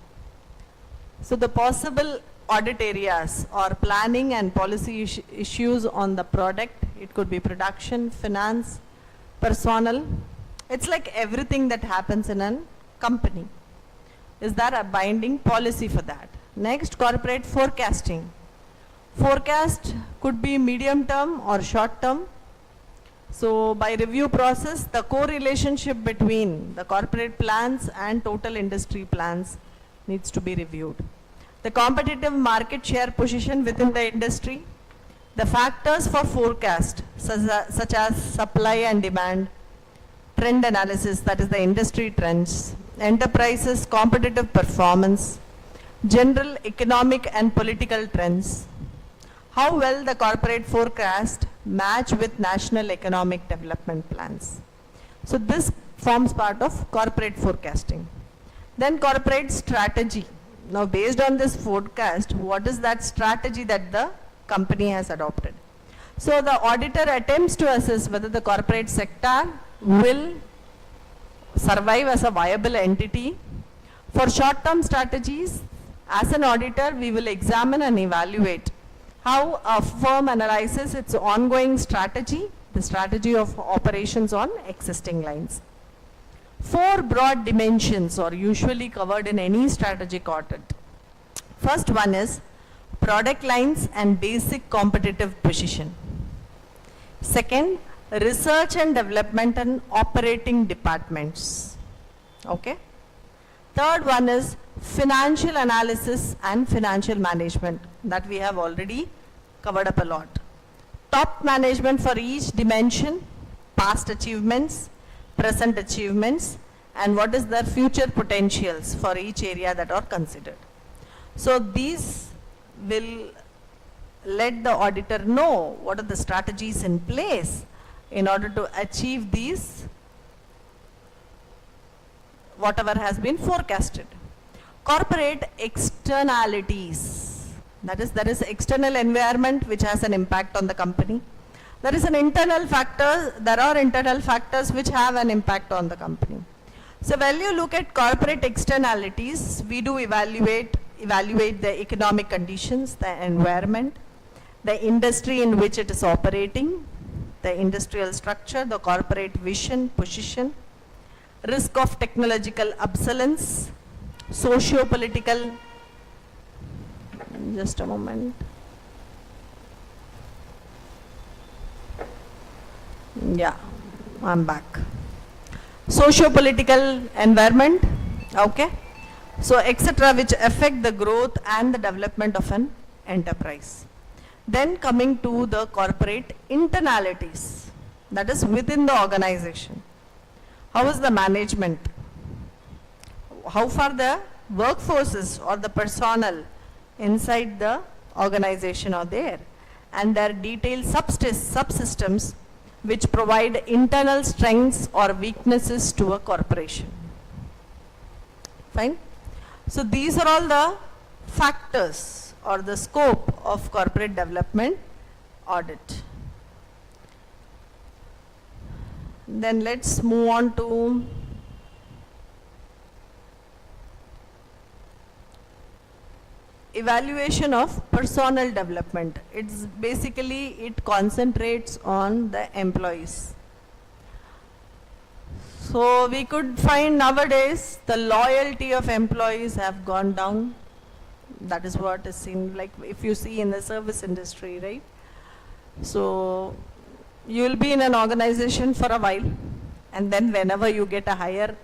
So the possible audit areas or planning and policy issues on the product, it could be production, finance, personnel. It's like everything that happens in a company. Is there a binding policy for that? Next, corporate forecasting. Forecast could be medium term or short term. So by review process, the correlationship between the corporate plans and total industry plans needs to be reviewed. The competitive market share position within the industry, the factors for forecast such as supply and demand, trend analysis, that is the industry trends, enterprises competitive performance, general economic and political trends, how well the corporate forecast match with national economic development plans. So this forms part of corporate forecasting. Then corporate strategy. Now based on this forecast, what is that strategy that the company has adopted? So the auditor attempts to assess whether the corporate sector will survive as a viable entity. For short-term strategies, as an auditor, we will examine and evaluate how a firm analyzes its ongoing strategy, the strategy of operations on existing lines. 4 broad dimensions are usually covered in any strategic audit. First one is product lines and basic competitive position. Second, research and development and operating departments. Okay. Third one is financial analysis and financial management, that we have already covered up a lot. Top management for each dimension, past achievements, present achievements, and what is their future potentials for each area that are considered. So these will let the auditor know what are the strategies in place in order to achieve these, whatever has been forecasted. Corporate externalities, that is, there is external environment which has an impact on the company. There is an internal factor, there are internal factors which have an impact on the company. So when you look at corporate externalities, we do evaluate the economic conditions, the environment, the industry in which it is operating, the industrial structure, the corporate vision, position, risk of technological obsolescence, socio-political, just a moment. Yeah, I'm back. Socio-political environment, okay. So etc., which affect the growth and the development of an enterprise. Then coming to the corporate internalities, that is within the organization. How is the management? How far the workforces or the personnel inside the organization are there, and their detailed subsystems which provide internal strengths or weaknesses to a corporation. Fine. So these are all the factors or the scope of corporate development audit. Then let's move on to evaluation of personnel development. It's basically, it concentrates on the employees. So we could find nowadays the loyalty of employees have gone down. That is what is seen, like if you see in the service industry, right? So you will be in an organization for a while, and then whenever you get a higher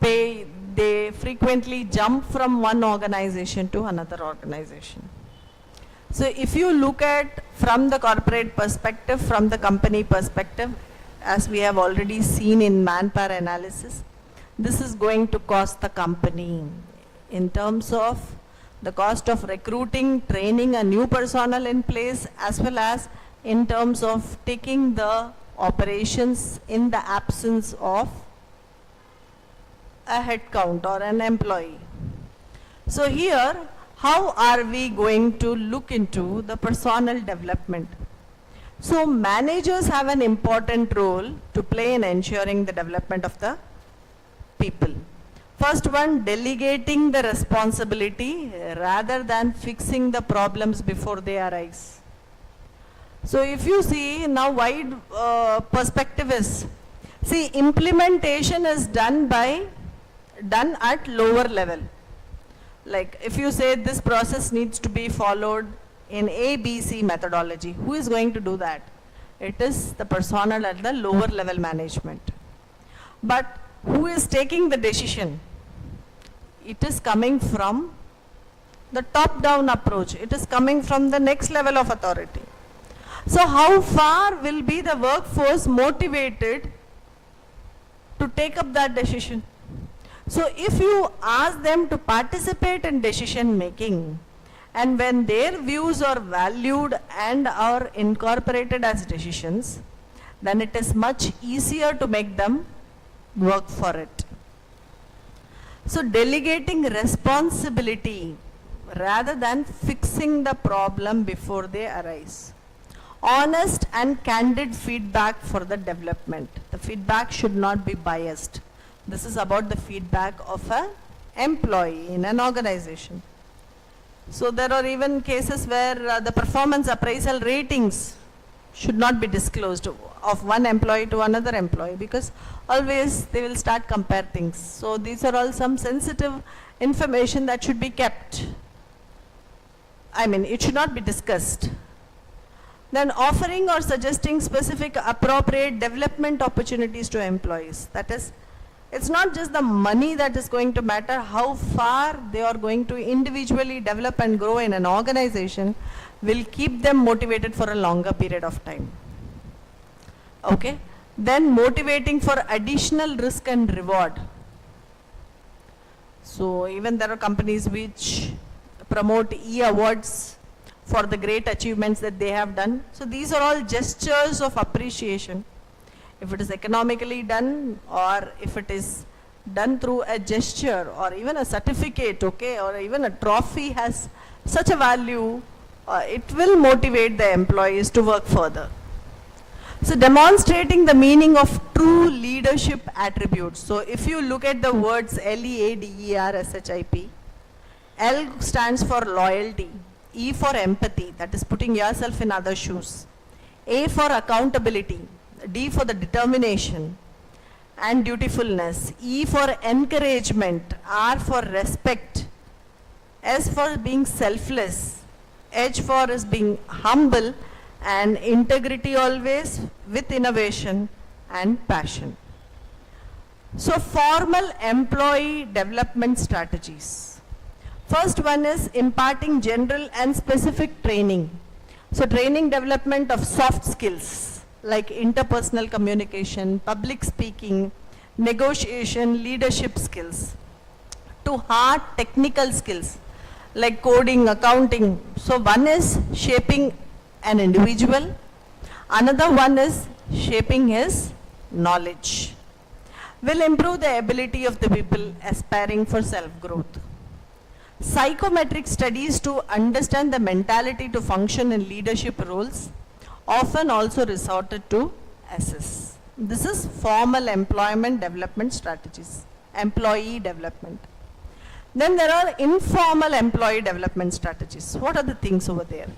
pay, they frequently jump from one organization to another organization. So if you look at from the corporate perspective, from the company perspective, as we have already seen in manpower analysis, this is going to cost the company in terms of the cost of recruiting, training a new personnel in place, as well as in terms of taking the operations in the absence of a headcount or an employee. So here, how are we going to look into the personnel development? So managers have an important role to play in ensuring the development of the people. First one, delegating the responsibility rather than fixing the problems before they arise. So if you see now wide perspective is, see implementation is done at lower level. Like if you say this process needs to be followed in ABC methodology, who is going to do that? It is the personnel at the lower level management. But who is taking the decision? It is coming from the top-down approach. It is coming from the next level of authority. So how far will be the workforce motivated to take up that decision? So if you ask them to participate in decision making, and when their views are valued and are incorporated as decisions, then it is much easier to make them work for it. So delegating responsibility rather than fixing the problem before they arise. Honest and candid feedback for the development. The feedback should not be biased. This is about the feedback of an employee in an organization. So there are even cases where the performance appraisal ratings should not be disclosed of one employee to another employee, because always they will start compare things. So these are all some sensitive information that should be kept. I mean, it should not be discussed. Then offering or suggesting specific appropriate development opportunities to employees. That is, it's not just the money that is going to matter, how far they are going to individually develop and grow in an organization will keep them motivated for a longer period of time. Okay. Then motivating for additional risk and reward. So even there are companies which promote e-awards for the great achievements that they have done. So these are all gestures of appreciation. If it is economically done, or if it is done through a gesture or even a certificate, okay, or even a trophy has such a value, it will motivate the employees to work further. So demonstrating the meaning of true leadership attributes. So if you look at the words LEADERSHIP, L stands for loyalty, E for empathy, that is putting yourself in other shoes, A for accountability, D for the determination and dutifulness, E for encouragement, R for respect, S for being selfless, H for is being humble, and integrity always with innovation and passion. So formal employee development strategies. First one is imparting general and specific training. So training development of soft skills like interpersonal communication, public speaking, negotiation, leadership skills, to hard technical skills like coding, accounting. So one is shaping an individual, another one is shaping his knowledge. Will improve the ability of the people aspiring for self-growth. Psychometric studies to understand the mentality to function in leadership roles often also resorted to assess. This is formal employment development strategies, employee development. Then there are informal employee development strategies. What are the things over there?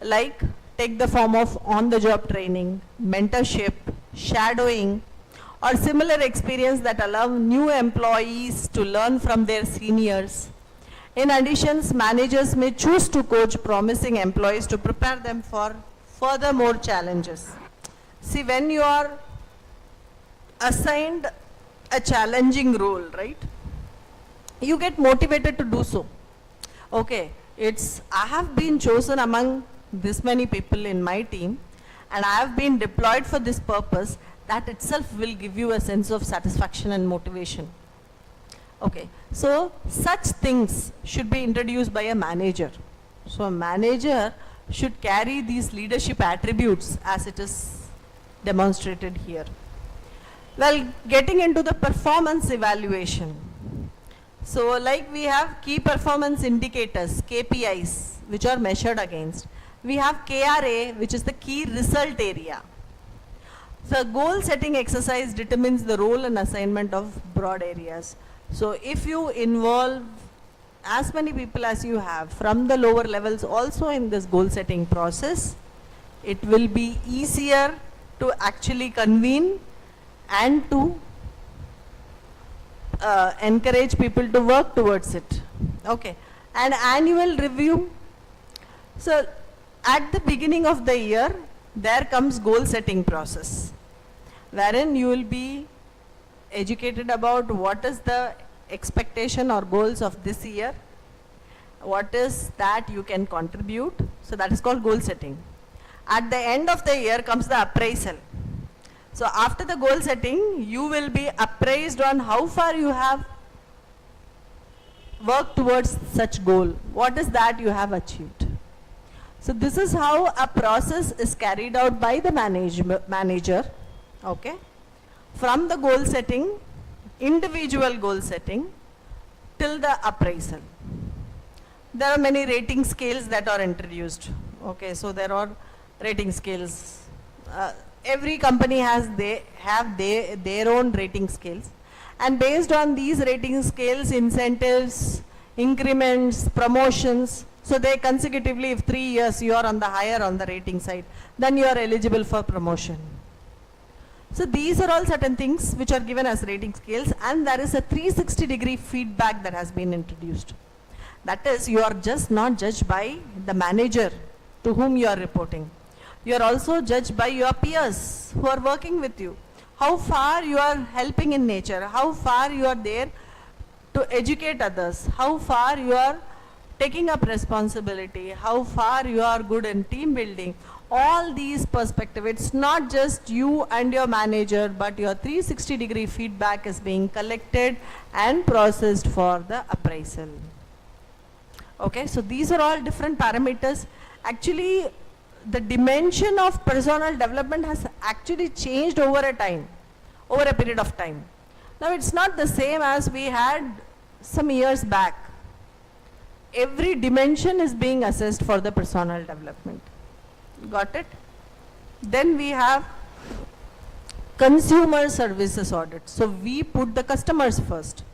Like take the form of on-the-job training, mentorship, shadowing, or similar experience that allow new employees to learn from their seniors. In addition, managers may choose to coach promising employees to prepare them for further more challenges. See, when you are assigned a challenging role, right, you get motivated to do so. Okay, I have been chosen among this many people in my team, and I have been deployed for this purpose. That itself will give you a sense of satisfaction and motivation. Okay, so such things should be introduced by a manager. So a manager should carry these leadership attributes as it is demonstrated here. Well, getting into the performance evaluation. So like we have key performance indicators, KPIs, which are measured against. We have KRA, which is the key result area. The goal setting exercise determines the role and assignment of broad areas. So if you involve as many people as you have from the lower levels also in this goal setting process, it will be easier to actually convene and to encourage people to work towards it. Okay. An annual review. So at the beginning of the year, there comes goal setting process, wherein you will be educated about what is the expectation or goals of this year, what is that you can contribute. So that is called goal setting. At the end of the year comes the appraisal. So after the goal setting, you will be appraised on how far you have worked towards such goal. What is that you have achieved? So this is how a process is carried out by the manager, okay, from the goal setting, individual goal setting, till the appraisal. There are many rating scales that are introduced. Okay, so there are rating scales. Every company has their own rating scales, and based on these rating scales, incentives, increments, promotions, so they consecutively, if 3 years you are on the higher on the rating side, then you are eligible for promotion. So these are all certain things which are given as rating scales, and there is a 360-degree feedback that has been introduced. That is, you are just not judged by the manager to whom you are reporting. You are also judged by your peers who are working with you. How far you are helping in nature, how far you are there to educate others, how far you are taking up responsibility, how far you are good in team building. All these perspectives, it's not just you and your manager, but your 360-degree feedback is being collected and processed for the appraisal. Okay, so these are all different parameters. Actually, the dimension of personal development has actually changed over a period of time. Now it's not the same as we had some years back. Every dimension is being assessed for the personal development. Got it? Then we have consumer services audit. So we put the customers first,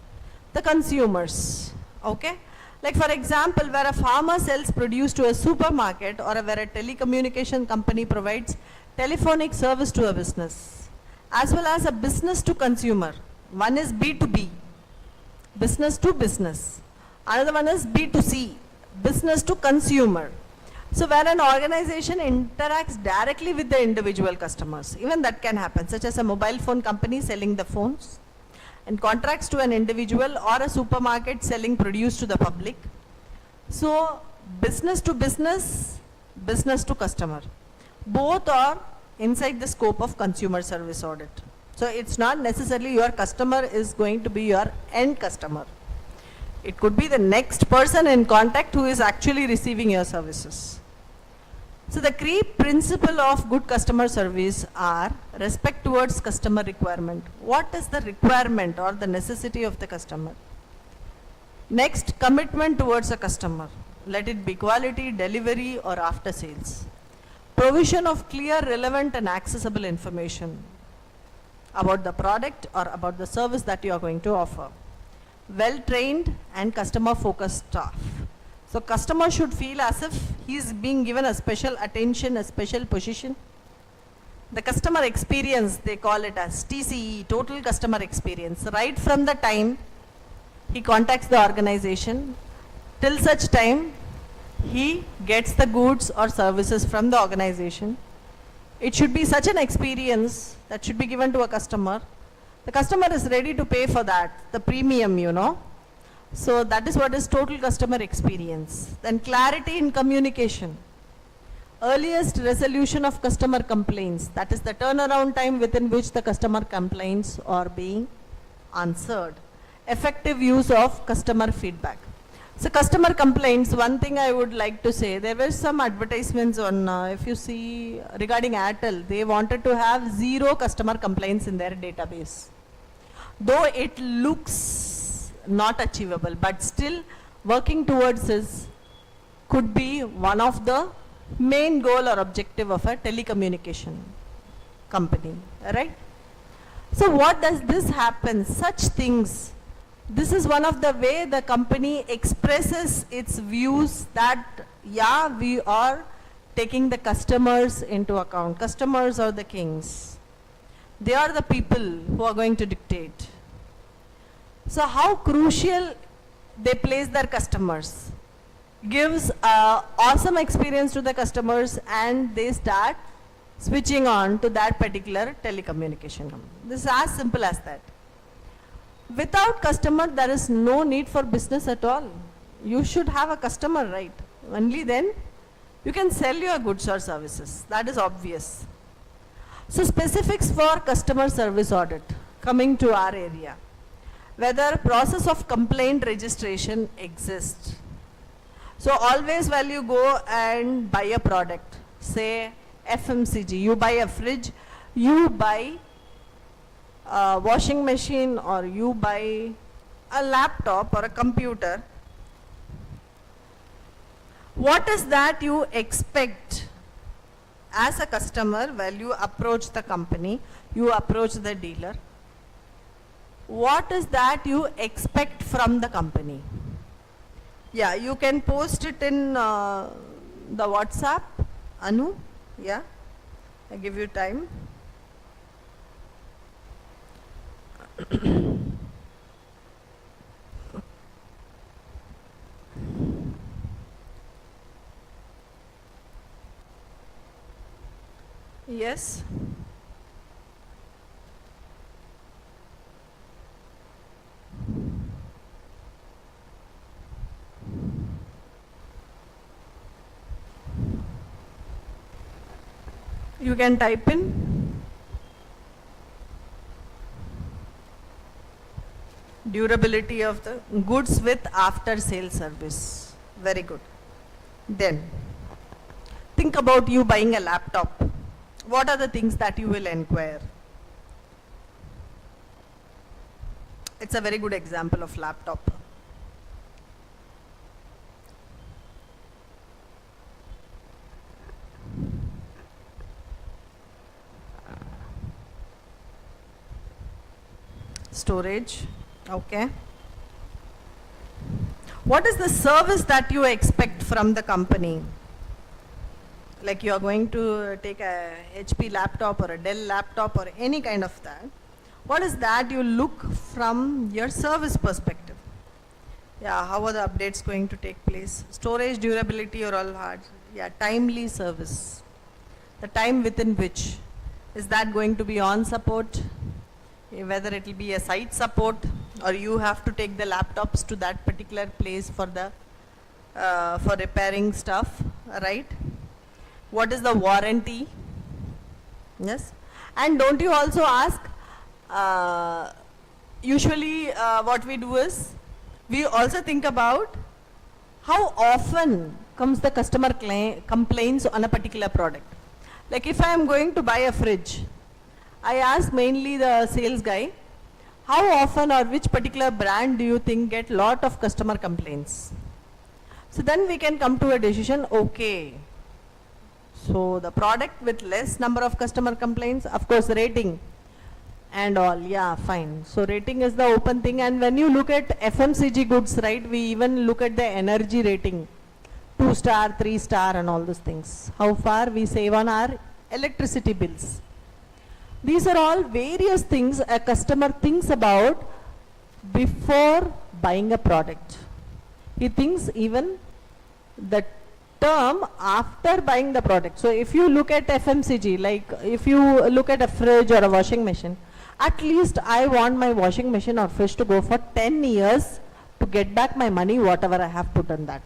the consumers. Okay? Like for example, where a farmer sells produce to a supermarket, or where a telecommunication company provides telephonic service to a business, as well as a business to consumer. One is B2B, business to business. Another one is B2C, business to consumer. So where an organization interacts directly with the individual customers, even that can happen, such as a mobile phone company selling the phones, and contracts to an individual, or a supermarket selling produce to the public. So business to business, business to customer, both are inside the scope of consumer service audit. So it's not necessarily your customer is going to be your end customer. It could be the next person in contact who is actually receiving your services. So the key principle of good customer service are respect towards customer requirement. What is the requirement or the necessity of the customer? Next, commitment towards a customer. Let it be quality, delivery, or after sales. Provision of clear, relevant, and accessible information about the product or about the service that you are going to offer. Well-trained and customer-focused staff. So customer should feel as if he is being given a special attention, a special position. The customer experience, they call it as TCE, total customer experience, right from the time he contacts the organization till such time he gets the goods or services from the organization. It should be such an experience that should be given to a customer. The customer is ready to pay for that, the premium, you know. So that is what is total customer experience. Then clarity in communication. Earliest resolution of customer complaints, that is the turnaround time within which the customer complaints are being answered. Effective use of customer feedback. So customer complaints, one thing I would like to say, there were some advertisements on, if you see regarding Airtel, they wanted to have 0 customer complaints in their database. Though it looks not achievable, but still working towards this could be one of the main goal or objective of a telecommunication company, right? So what does this happen? Such things, this is one of the way the company expresses its views that, yeah, we are taking the customers into account. Customers are the kings. They are the people who are going to dictate. So how crucial they place their customers gives awesome experience to the customers, and they start switching on to that particular telecommunication company. This is as simple as that. Without customer, there is no need for business at all. You should have a customer, right? Only then you can sell your goods or services. That is obvious. So specifics for customer service audit, coming to our area. Whether process of complaint registration exists. So always while you go and buy a product, say FMCG, you buy a fridge, you buy a washing machine, or you buy a laptop or a computer, what is that you expect as a customer while you approach the company, you approach the dealer? What is that you expect from the company? Yeah, you can post it in the WhatsApp. Anu, yeah, I give you time. Yes. You can type in durability of the goods with after sale service. Very good. Then think about you buying a laptop. What are the things that you will inquire? It's a very good example of laptop. Storage, okay. What is the service that you expect from the company? Like you are going to take a HP laptop or a Dell laptop or any kind of that. What is that you look from your service perspective? Yeah, how are the updates going to take place? Storage, durability are all hard. Yeah, timely service. The time within which. Is that going to be on support? Whether it will be a site support, or you have to take the laptops to that particular place for the for repairing stuff, right? What is the warranty? Yes. And don't you also ask, usually what we do is, we also think about how often comes the customer complaints on a particular product. Like if I am going to buy a fridge, I ask mainly the sales guy, how often or which particular brand do you think get lot of customer complaints? So then we can come to a decision, okay. So the product with less number of customer complaints, of course rating and all, yeah, fine. So rating is the open thing, and when you look at FMCG goods, right, we even look at the energy rating, 2-star, 3-star and all those things. How far we save on our electricity bills. These are all various things a customer thinks about before buying a product. He thinks even the term after buying the product. So if you look at FMCG, like if you look at a fridge or a washing machine, at least I want my washing machine or fridge to go for 10 years to get back my money, whatever I have put on that.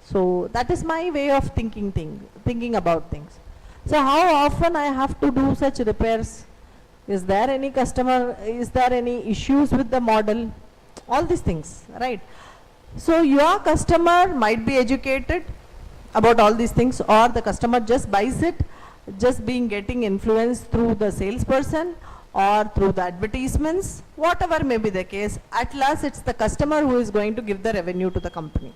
So that is my way of thinking about things. So how often I have to do such repairs? Is there any issues with the model? All these things, right? So your customer might be educated about all these things, or the customer just buys it, just being getting influenced through the salesperson or through the advertisements, whatever may be the case. At last, it's the customer who is going to give the revenue to the company.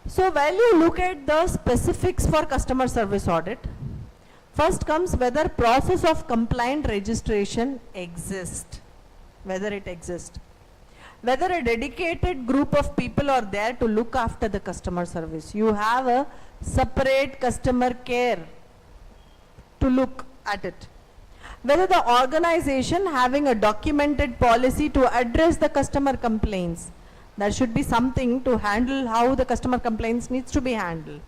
So while you look at the specifics for customer service audit, first comes whether process of compliant registration exists, whether it exists. Whether a dedicated group of people are there to look after the customer service. You have a separate customer care to look at it. Whether the organization having a documented policy to address the customer complaints. There should be something to handle how the customer complaints needs to be handled.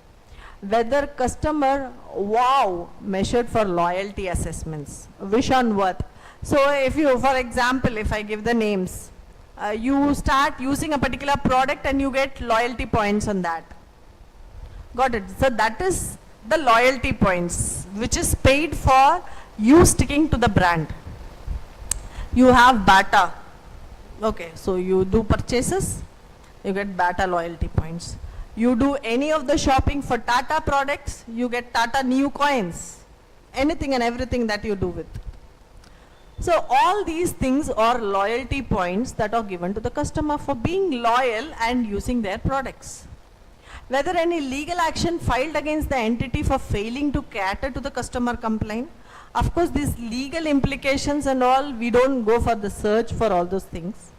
Whether customer wow measured for loyalty assessments, wish on worth. So if you, for example, if I give the names, you start using a particular product and you get loyalty points on that. Got it? So that is the loyalty points which is paid for you sticking to the brand. You have BATA. Okay, so you do purchases, you get BATA loyalty points. You do any of the shopping for Tata products, you get Tata new coins. Anything and everything that you do with. So all these things are loyalty points that are given to the customer for being loyal and using their products. Whether any legal action filed against the entity for failing to cater to the customer complaint. Of course, these legal implications and all, we don't go for the search for all those things.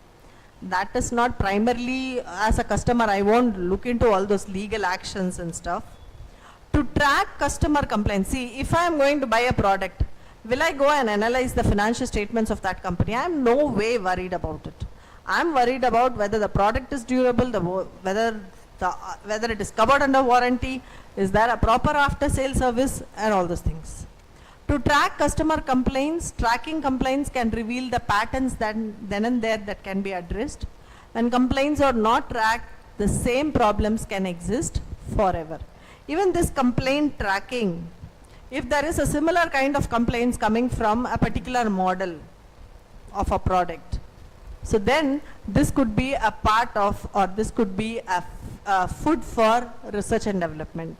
That is not primarily, as a customer, I won't look into all those legal actions and stuff. To track customer complaints, see, if I am going to buy a product, will I go and analyze the financial statements of that company? I am no way worried about it. I am worried about whether the product is durable, whether it is covered under warranty, is there a proper after sale service, and all those things. To track customer complaints, tracking complaints can reveal the patterns then and there that can be addressed. When complaints are not tracked, the same problems can exist forever. Even this complaint tracking, if there is a similar kind of complaints coming from a particular model of a product, so then this could be a part of, or this could be a food for research and development.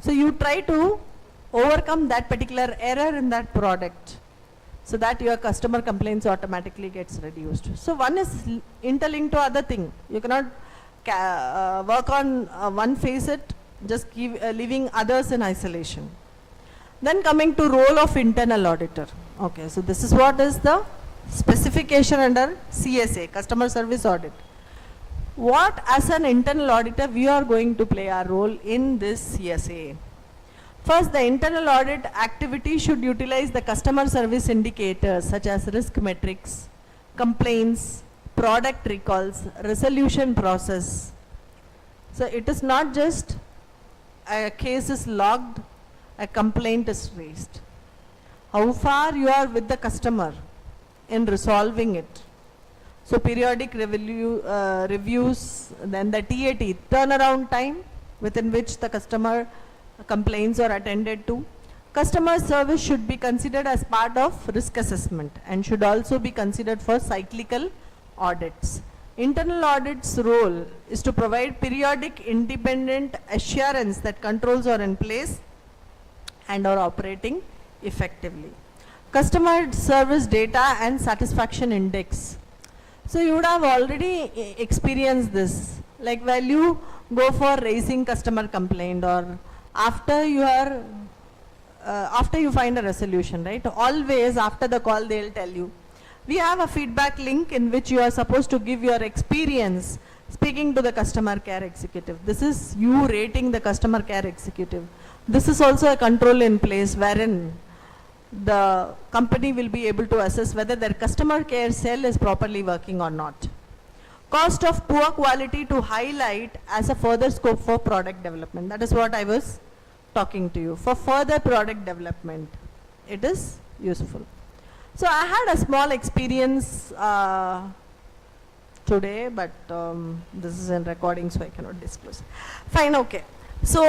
So you try to overcome that particular error in that product so that your customer complaints automatically gets reduced. So one is interlinked to other thing. You cannot work on one facet, just leaving others in isolation. Then coming to role of internal auditor. Okay, so this is what is the specification under CSA, Customer Service Audit. What as an internal auditor we are going to play our role in this CSA? First, the internal audit activity should utilize the customer service indicators such as risk metrics, complaints, product recalls, resolution process. So it is not just a case is logged, a complaint is raised. How far you are with the customer in resolving it. So periodic reviews, then the TAT, turnaround time within which the customer complaints are attended to. Customer service should be considered as part of risk assessment and should also be considered for cyclical audits. Internal audit's role is to provide periodic independent assurance that controls are in place and are operating effectively. Customer service data and satisfaction index. So you would have already experienced this, like while you go for raising customer complaint or after you find a resolution, right? Always after the call they'll tell you, we have a feedback link in which you are supposed to give your experience speaking to the customer care executive. This is you rating the customer care executive. This is also a control in place wherein the company will be able to assess whether their customer care cell is properly working or not. Cost of poor quality to highlight as a further scope for product development. That is what I was talking to you. For further product development, it is useful. So I had a small experience today, but this is in recording, so I cannot disclose. Fine, okay. So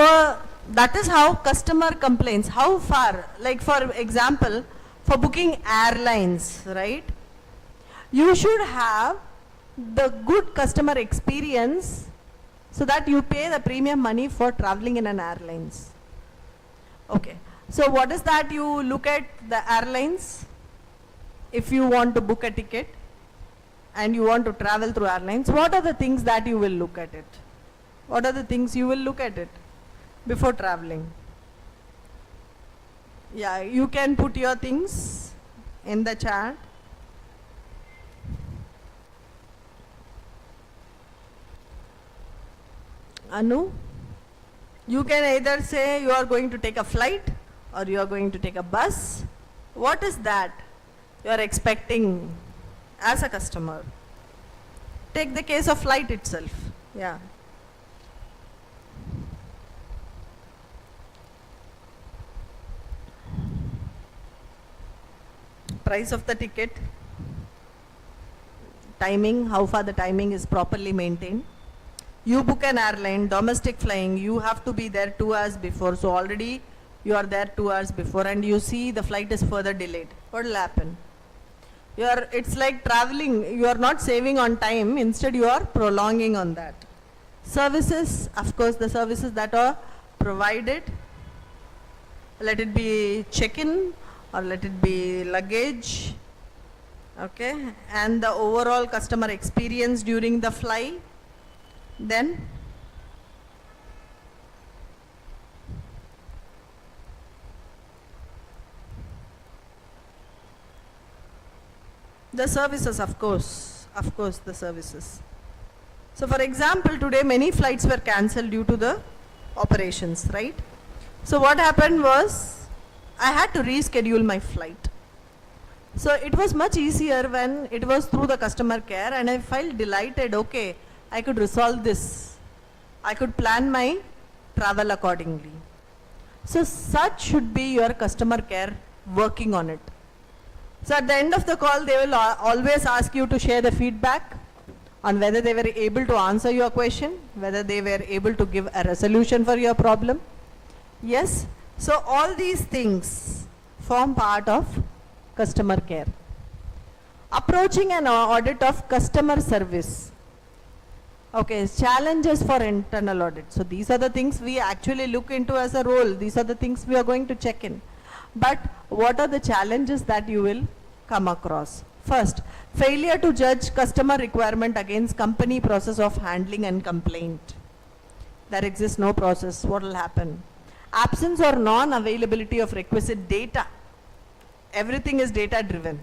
that is how customer complaints, how far, like for example, for booking airlines, right? You should have the good customer experience so that you pay the premium money for traveling in an airlines. Okay, so what is that you look at the airlines? If you want to book a ticket and you want to travel through airlines, what are the things that you will look at it? What are the things you will look at it before traveling? Yeah, you can put your things in the chat. Anu, you can either say you are going to take a flight or you are going to take a bus. What is that you are expecting as a customer? Take the case of flight itself. Yeah. Price of the ticket, timing, how far the timing is properly maintained. You book an airline, domestic flying, you have to be there 2 hours before. So already you are there 2 hours before and you see the flight is further delayed. What will happen? It's like traveling, you are not saving on time, instead you are prolonging on that. Services, of course the services that are provided, let it be check-in or let it be luggage, okay, and the overall customer experience during the flight. Then the services, of course the services. So for example, today many flights were cancelled due to the operations, right? So what happened was I had to reschedule my flight. So it was much easier when it was through the customer care, and I felt delighted, okay, I could resolve this. I could plan my travel accordingly. So such should be your customer care working on it. So at the end of the call, they will always ask you to share the feedback on whether they were able to answer your question, whether they were able to give a resolution for your problem. Yes, so all these things form part of customer care. Approaching an audit of customer service. Okay, challenges for internal audit. So these are the things we actually look into as a role. These are the things we are going to check in. But what are the challenges that you will come across? First, failure to judge customer requirement against company process of handling and complaint. There exists no process. What will happen? Absence or non-availability of requisite data. Everything is data driven.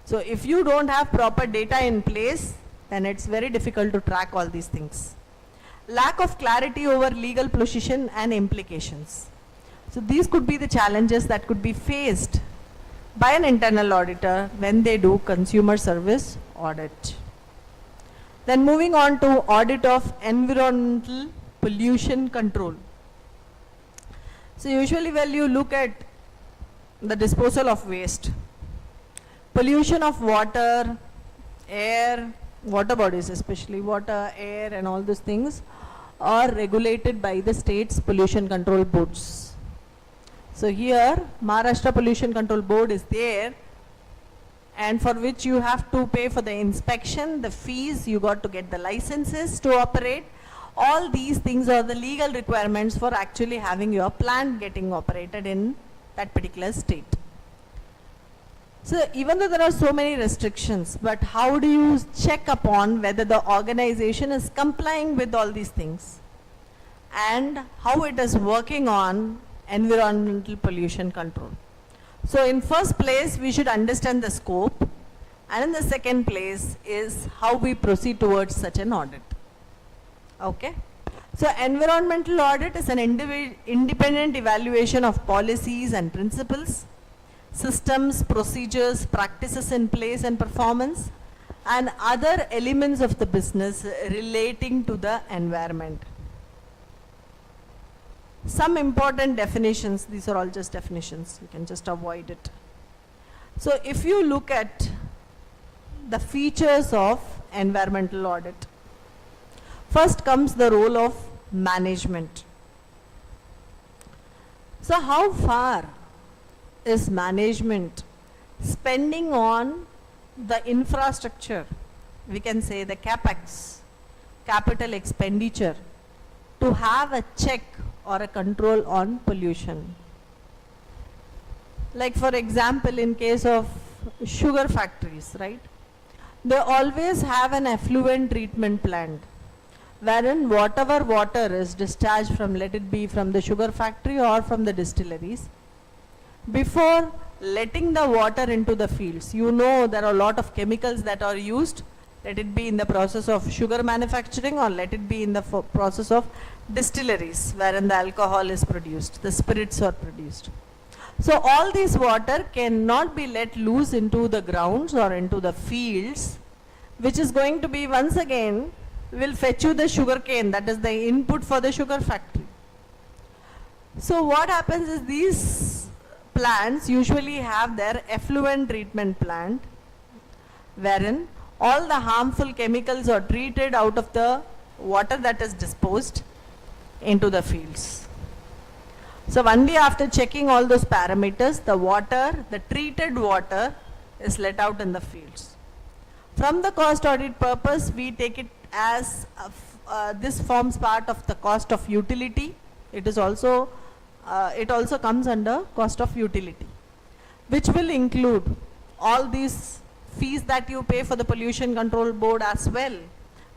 So if you don't have proper data in place, then it's very difficult to track all these things. Lack of clarity over legal position and implications. So these could be the challenges that could be faced by an internal auditor when they do consumer service audit. Then moving on to audit of environmental pollution control. So usually when you look at the disposal of waste, pollution of water, air, water bodies, especially water, air and all those things are regulated by the state's pollution control boards. So here Maharashtra Pollution Control Board is there, and for which you have to pay for the inspection, the fees, you got to get the licenses to operate. All these things are the legal requirements for actually having your plant getting operated in that particular state. So even though there are so many restrictions, but how do you check upon whether the organization is complying with all these things and how it is working on environmental pollution control? So in first place, we should understand the scope, and in the second place is how we proceed towards such an audit. Okay. So environmental audit is an independent evaluation of policies and principles, systems, procedures, practices in place and performance, and other elements of the business relating to the environment. Some important definitions, these are all just definitions, you can just avoid it. So if you look at the features of environmental audit, first comes the role of management. So how far is management spending on the infrastructure we can say the capex, capital expenditure, to have a check or a control on pollution. Like for example, in case of sugar factories, right? They always have an effluent treatment plant, wherein whatever water is discharged from, let it be from the sugar factory or from the distilleries, before letting the water into the fields, you know there are a lot of chemicals that are used, let it be in the process of sugar manufacturing or let it be in the process of distilleries wherein the alcohol is produced, the spirits are produced. So all this water cannot be let loose into the grounds or into the fields, which is going to be once again will fetch you the sugar cane, that is the input for the sugar factory. So what happens is these plants usually have their effluent treatment plant, wherein all the harmful chemicals are treated out of the water that is disposed into the fields. So only after checking all those parameters, the water, the treated water is let out in the fields. From the cost audit purpose, we take it as this forms part of the cost of utility. It is also, it also comes under cost of utility, which will include all these fees that you pay for the pollution control board as well,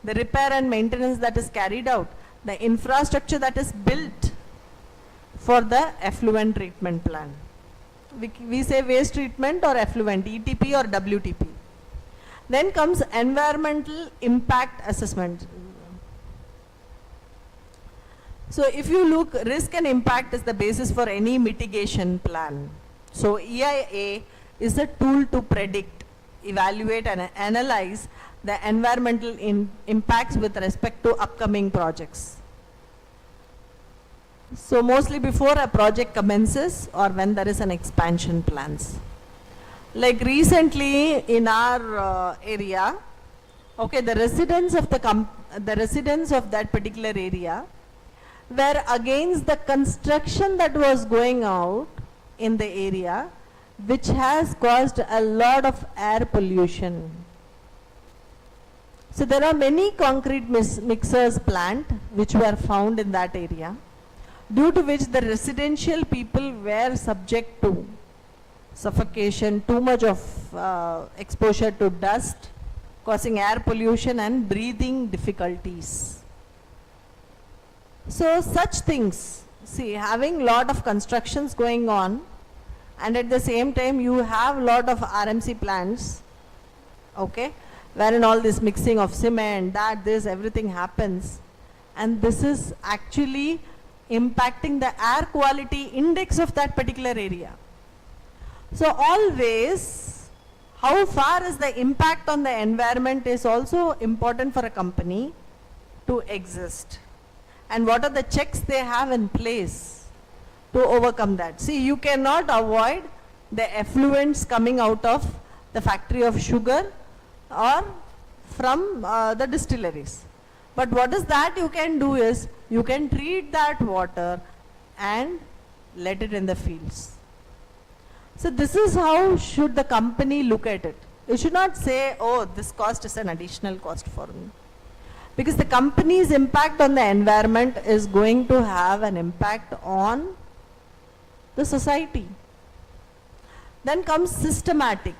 the repair and maintenance that is carried out, the infrastructure that is built for the effluent treatment plant. We say waste treatment or effluent, ETP or WTP. Then comes environmental impact assessment. So if you look, risk and impact is the basis for any mitigation plan. So EIA is a tool to predict, evaluate and analyze the environmental impacts with respect to upcoming projects. So mostly before a project commences or when there is an expansion plans. Like recently in our area, okay, the residents of that particular area were against the construction that was going out in the area, which has caused a lot of air pollution. So there are many concrete mixers plant which were found in that area, due to which the residential people were subject to suffocation, too much of exposure to dust, causing air pollution and breathing difficulties. So such things, see, having lot of constructions going on, and at the same time you have lot of RMC plants, okay, wherein all this mixing of cement, this, everything happens, and this is actually impacting the air quality index of that particular area. So always, how far is the impact on the environment is also important for a company to exist. And what are the checks they have in place to overcome that. See, you cannot avoid the effluents coming out of the factory of sugar or from the distilleries. But what is that you can do is, you can treat that water and let it in the fields. So this is how should the company look at it. You should not say, oh, this cost is an additional cost for me. Because the company's impact on the environment is going to have an impact on the society. Then comes systematic.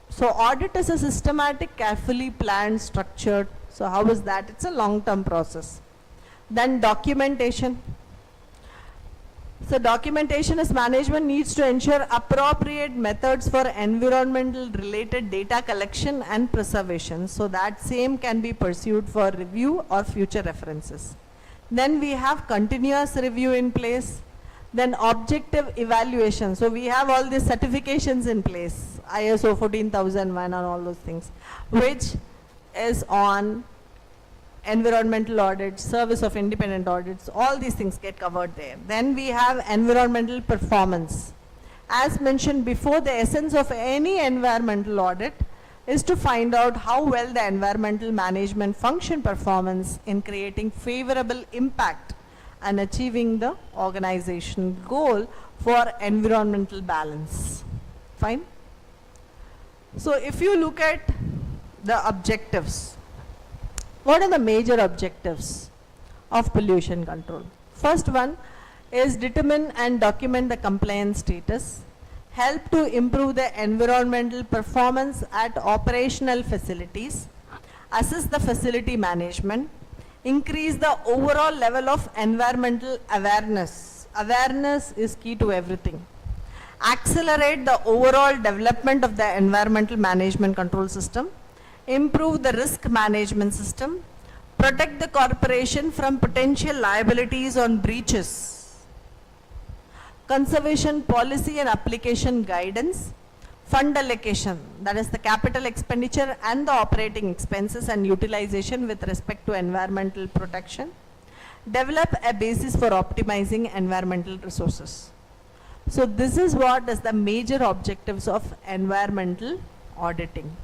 So audit is a systematic, carefully planned, structured. So how is that? It's a long-term process. Then documentation. So documentation is management needs to ensure appropriate methods for environmental related data collection and preservation. So that same can be pursued for review or future references. Then we have continuous review in place. Then objective evaluation. So we have all these certifications in place, ISO 14001 and all those things, which is on environmental audits, service of independent audits, all these things get covered there. Then we have environmental performance. As mentioned before, the essence of any environmental audit is to find out how well the environmental management function performance in creating favorable impact and achieving the organization goal for environmental balance. Fine? So if you look at the objectives. What are the major objectives of pollution control? First one is determine and document the compliance status, help to improve the environmental performance at operational facilities, assess the facility management, increase the overall level of environmental awareness. Awareness is key to everything. Accelerate the overall development of the environmental management control system, improve the risk management system, protect the corporation from potential liabilities on breaches, conservation policy and application guidance, fund allocation, that is the capital expenditure and the operating expenses and utilization with respect to environmental protection, develop a basis for optimizing environmental resources. So this is what is the major objectives of environmental auditing.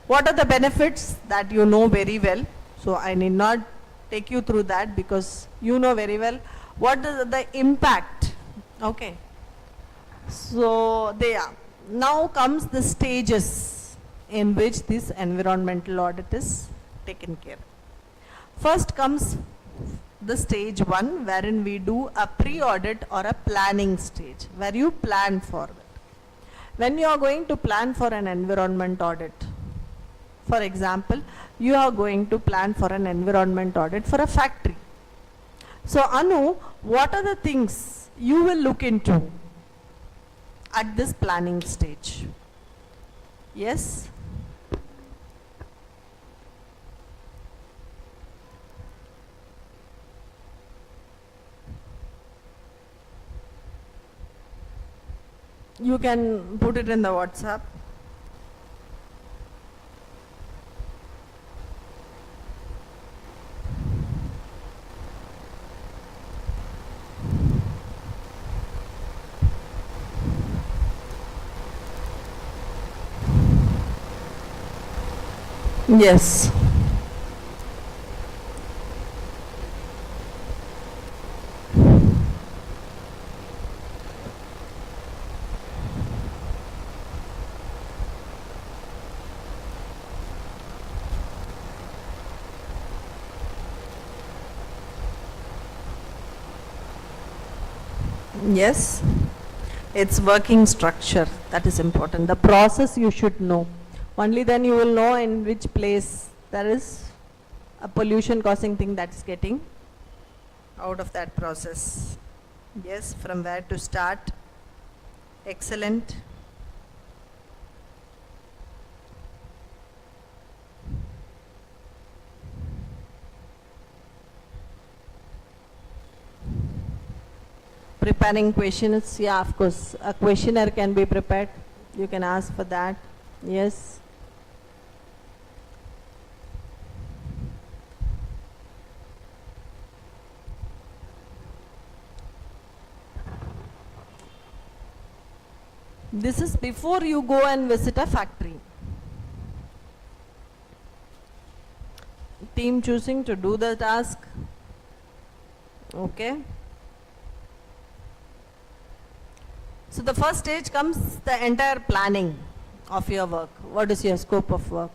What are the benefits that you know very well? So I need not take you through that because you know very well what is the impact. Okay. So there. Now comes the stages in which this environmental audit is taken care. First comes the stage 1, wherein we do a pre-audit or a planning stage, where you plan for it. When you are going to plan for an environment audit, for example, you are going to plan for an environment audit for a factory. So Anu, what are the things you will look into at this planning stage? Yes? You can put it in the WhatsApp. Yes. Yes, its working structure, that is important. The process you should know. Only then you will know in which place there is a pollution causing thing that is getting out of that process. Yes, from where to start. Excellent. Preparing questions, yeah, of course. A questionnaire can be prepared. You can ask for that. Yes. This is before you go and visit a factory. Team choosing to do the task. Okay. So the first stage comes the entire planning of your work. What is your scope of work?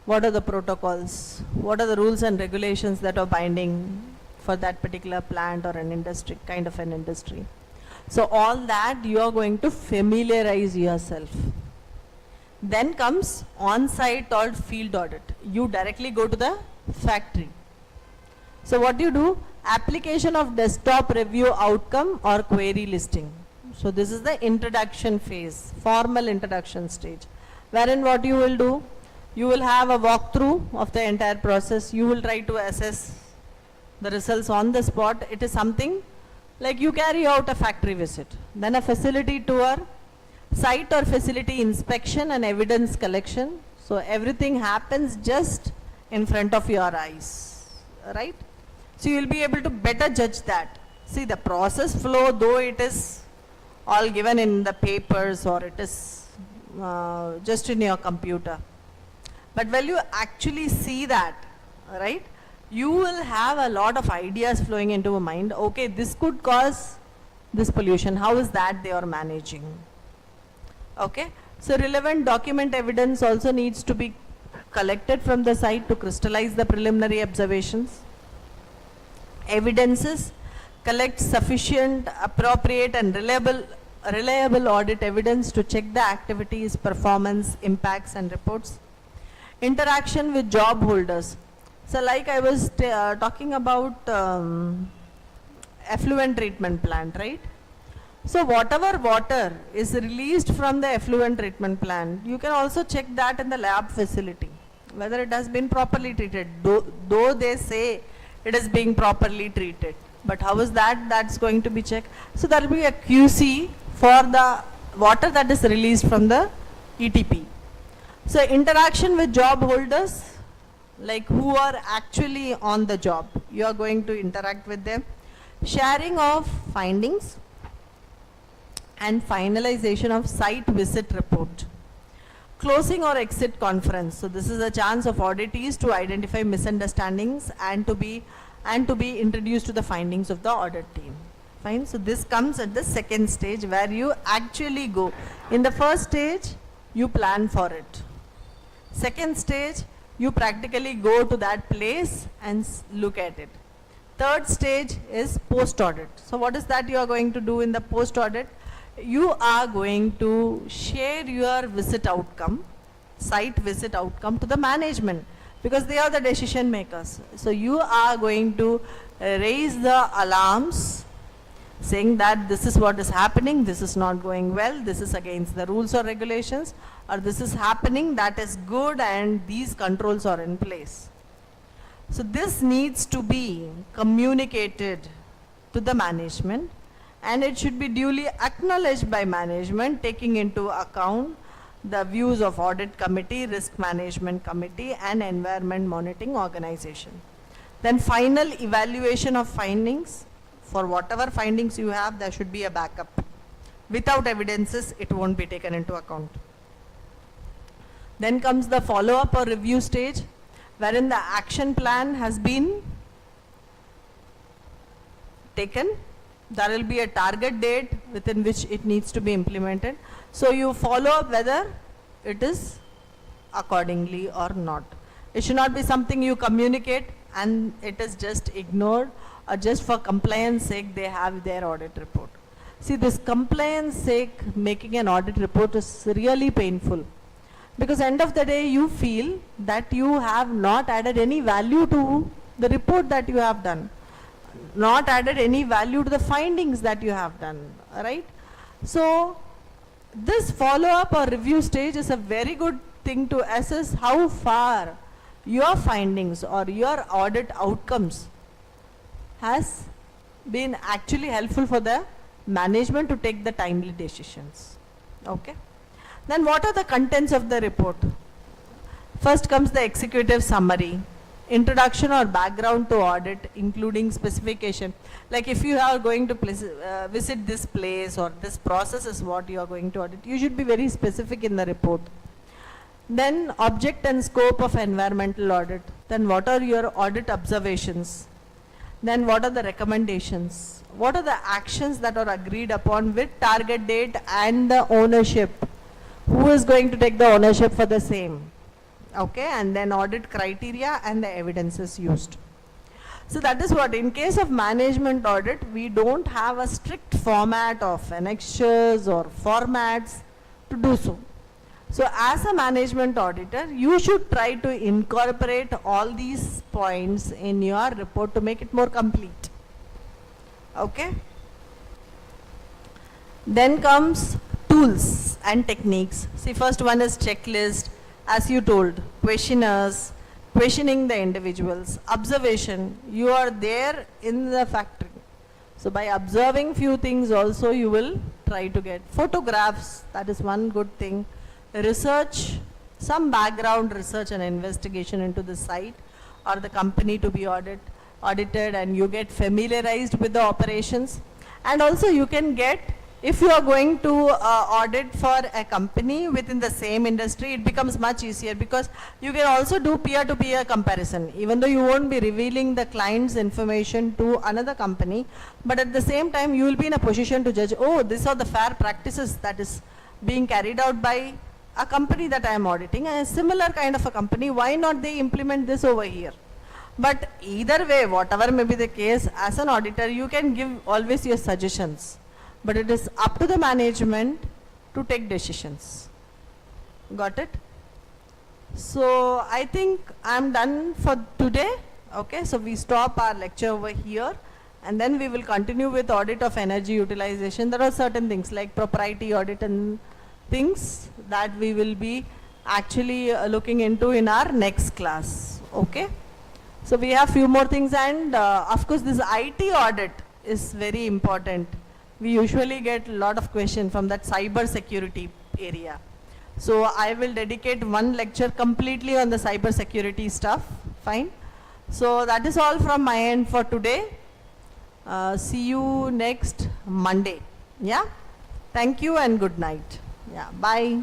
What are the protocols? What are the rules and regulations that are binding for that particular plant or an industry, kind of an industry? So all that you are going to familiarize yourself. Then comes on-site or field audit. You directly go to the factory. So what do you do? Application of desktop review outcome or query listing. So this is the introduction phase, formal introduction stage, wherein what you will do, you will have a walkthrough of the entire process. You will try to assess the results on the spot. It is something like you carry out a factory visit, then a facility tour, site or facility inspection and evidence collection. So everything happens just in front of your eyes, right? So you will be able to better judge that. See, the process flow, though it is all given in the papers or it is just in your computer, but when you actually see that, right, you will have a lot of ideas flowing into your mind. Okay, this could cause this pollution. How is that they are managing? Okay, so relevant document evidence also needs to be collected from the site to crystallize the preliminary observations. Evidences, collect sufficient, appropriate and reliable audit evidence to check the activities, performance, impacts and reports. Interaction with job holders. So like I was talking about effluent treatment plant, right? So whatever water is released from the effluent treatment plant, you can also check that in the lab facility, whether it has been properly treated, though they say it is being properly treated. But how is that? That's going to be checked. So there will be a QC for the water that is released from the ETP. So interaction with job holders, like who are actually on the job, you are going to interact with them. Sharing of findings and finalization of site visit report. Closing or exit conference. So this is a chance of auditees to identify misunderstandings and to be introduced to the findings of the audit team. Fine. So this comes at the second stage where you actually go. In the first stage, you plan for it. Second stage, you practically go to that place and look at it. Third stage is post-audit. So what is that you are going to do in the post-audit? You are going to share your visit outcome, site visit outcome to the management, because they are the decision makers. So you are going to raise the alarms saying that this is what is happening, this is not going well, this is against the rules or regulations, or this is happening, that is good and these controls are in place. So this needs to be communicated to the management, and it should be duly acknowledged by management, taking into account the views of audit committee, risk management committee and environment monitoring organization. Then final evaluation of findings. For whatever findings you have, there should be a backup. Without evidences, it won't be taken into account. Then comes the follow-up or review stage, wherein the action plan has been taken. There will be a target date within which it needs to be implemented. So you follow up whether it is accordingly or not. It should not be something you communicate and it is just ignored, or just for compliance sake they have their audit report. See, this compliance sake making an audit report is really painful, because end of the day you feel that you have not added any value to the report that you have done, not added any value to the findings that you have done, right? So this follow-up or review stage is a very good thing to assess how far your findings or your audit outcomes has been actually helpful for the management to take the timely decisions. Okay. Then what are the contents of the report? First comes the executive summary, introduction or background to audit, including specification. Like if you are going to visit this place or this process is what you are going to audit, you should be very specific in the report. Then object and scope of environmental audit. Then what are your audit observations? Then what are the recommendations? What are the actions that are agreed upon with target date and the ownership? Who is going to take the ownership for the same? Okay, and then audit criteria and the evidences used. So that is what, in case of management audit, we don't have a strict format of annexures or formats to do so. So as a management auditor, you should try to incorporate all these points in your report to make it more complete. Okay. Then comes tools and techniques. See, first one is checklist, as you told, questionnaires, questioning the individuals, observation. You are there in the factory. So by observing few things also you will try to get photographs. That is one good thing. Research, some background research and investigation into the site or the company to be audited, and you get familiarized with the operations. And also you can get, if you are going to audit for a company within the same industry, it becomes much easier because you can also do peer-to-peer comparison, even though you won't be revealing the client's information to another company, but at the same time you will be in a position to judge, oh, these are the fair practices that is being carried out by a company that I am auditing, a similar kind of a company, why not they implement this over here? But either way, whatever may be the case, as an auditor, you can give always your suggestions. But it is up to the management to take decisions. Got it? So I think I'm done for today. Okay, so we stop our lecture over here and then we will continue with audit of energy utilization. There are certain things like propriety audit and things that we will be actually looking into in our next class. Okay. So we have few more things, and of course this IT audit is very important. We usually get a lot of questions from that cyber security area. So I will dedicate one lecture completely on the cyber security stuff. Fine. So that is all from my end for today. See you next Monday. Yeah. Thank you and good night. Yeah. Bye.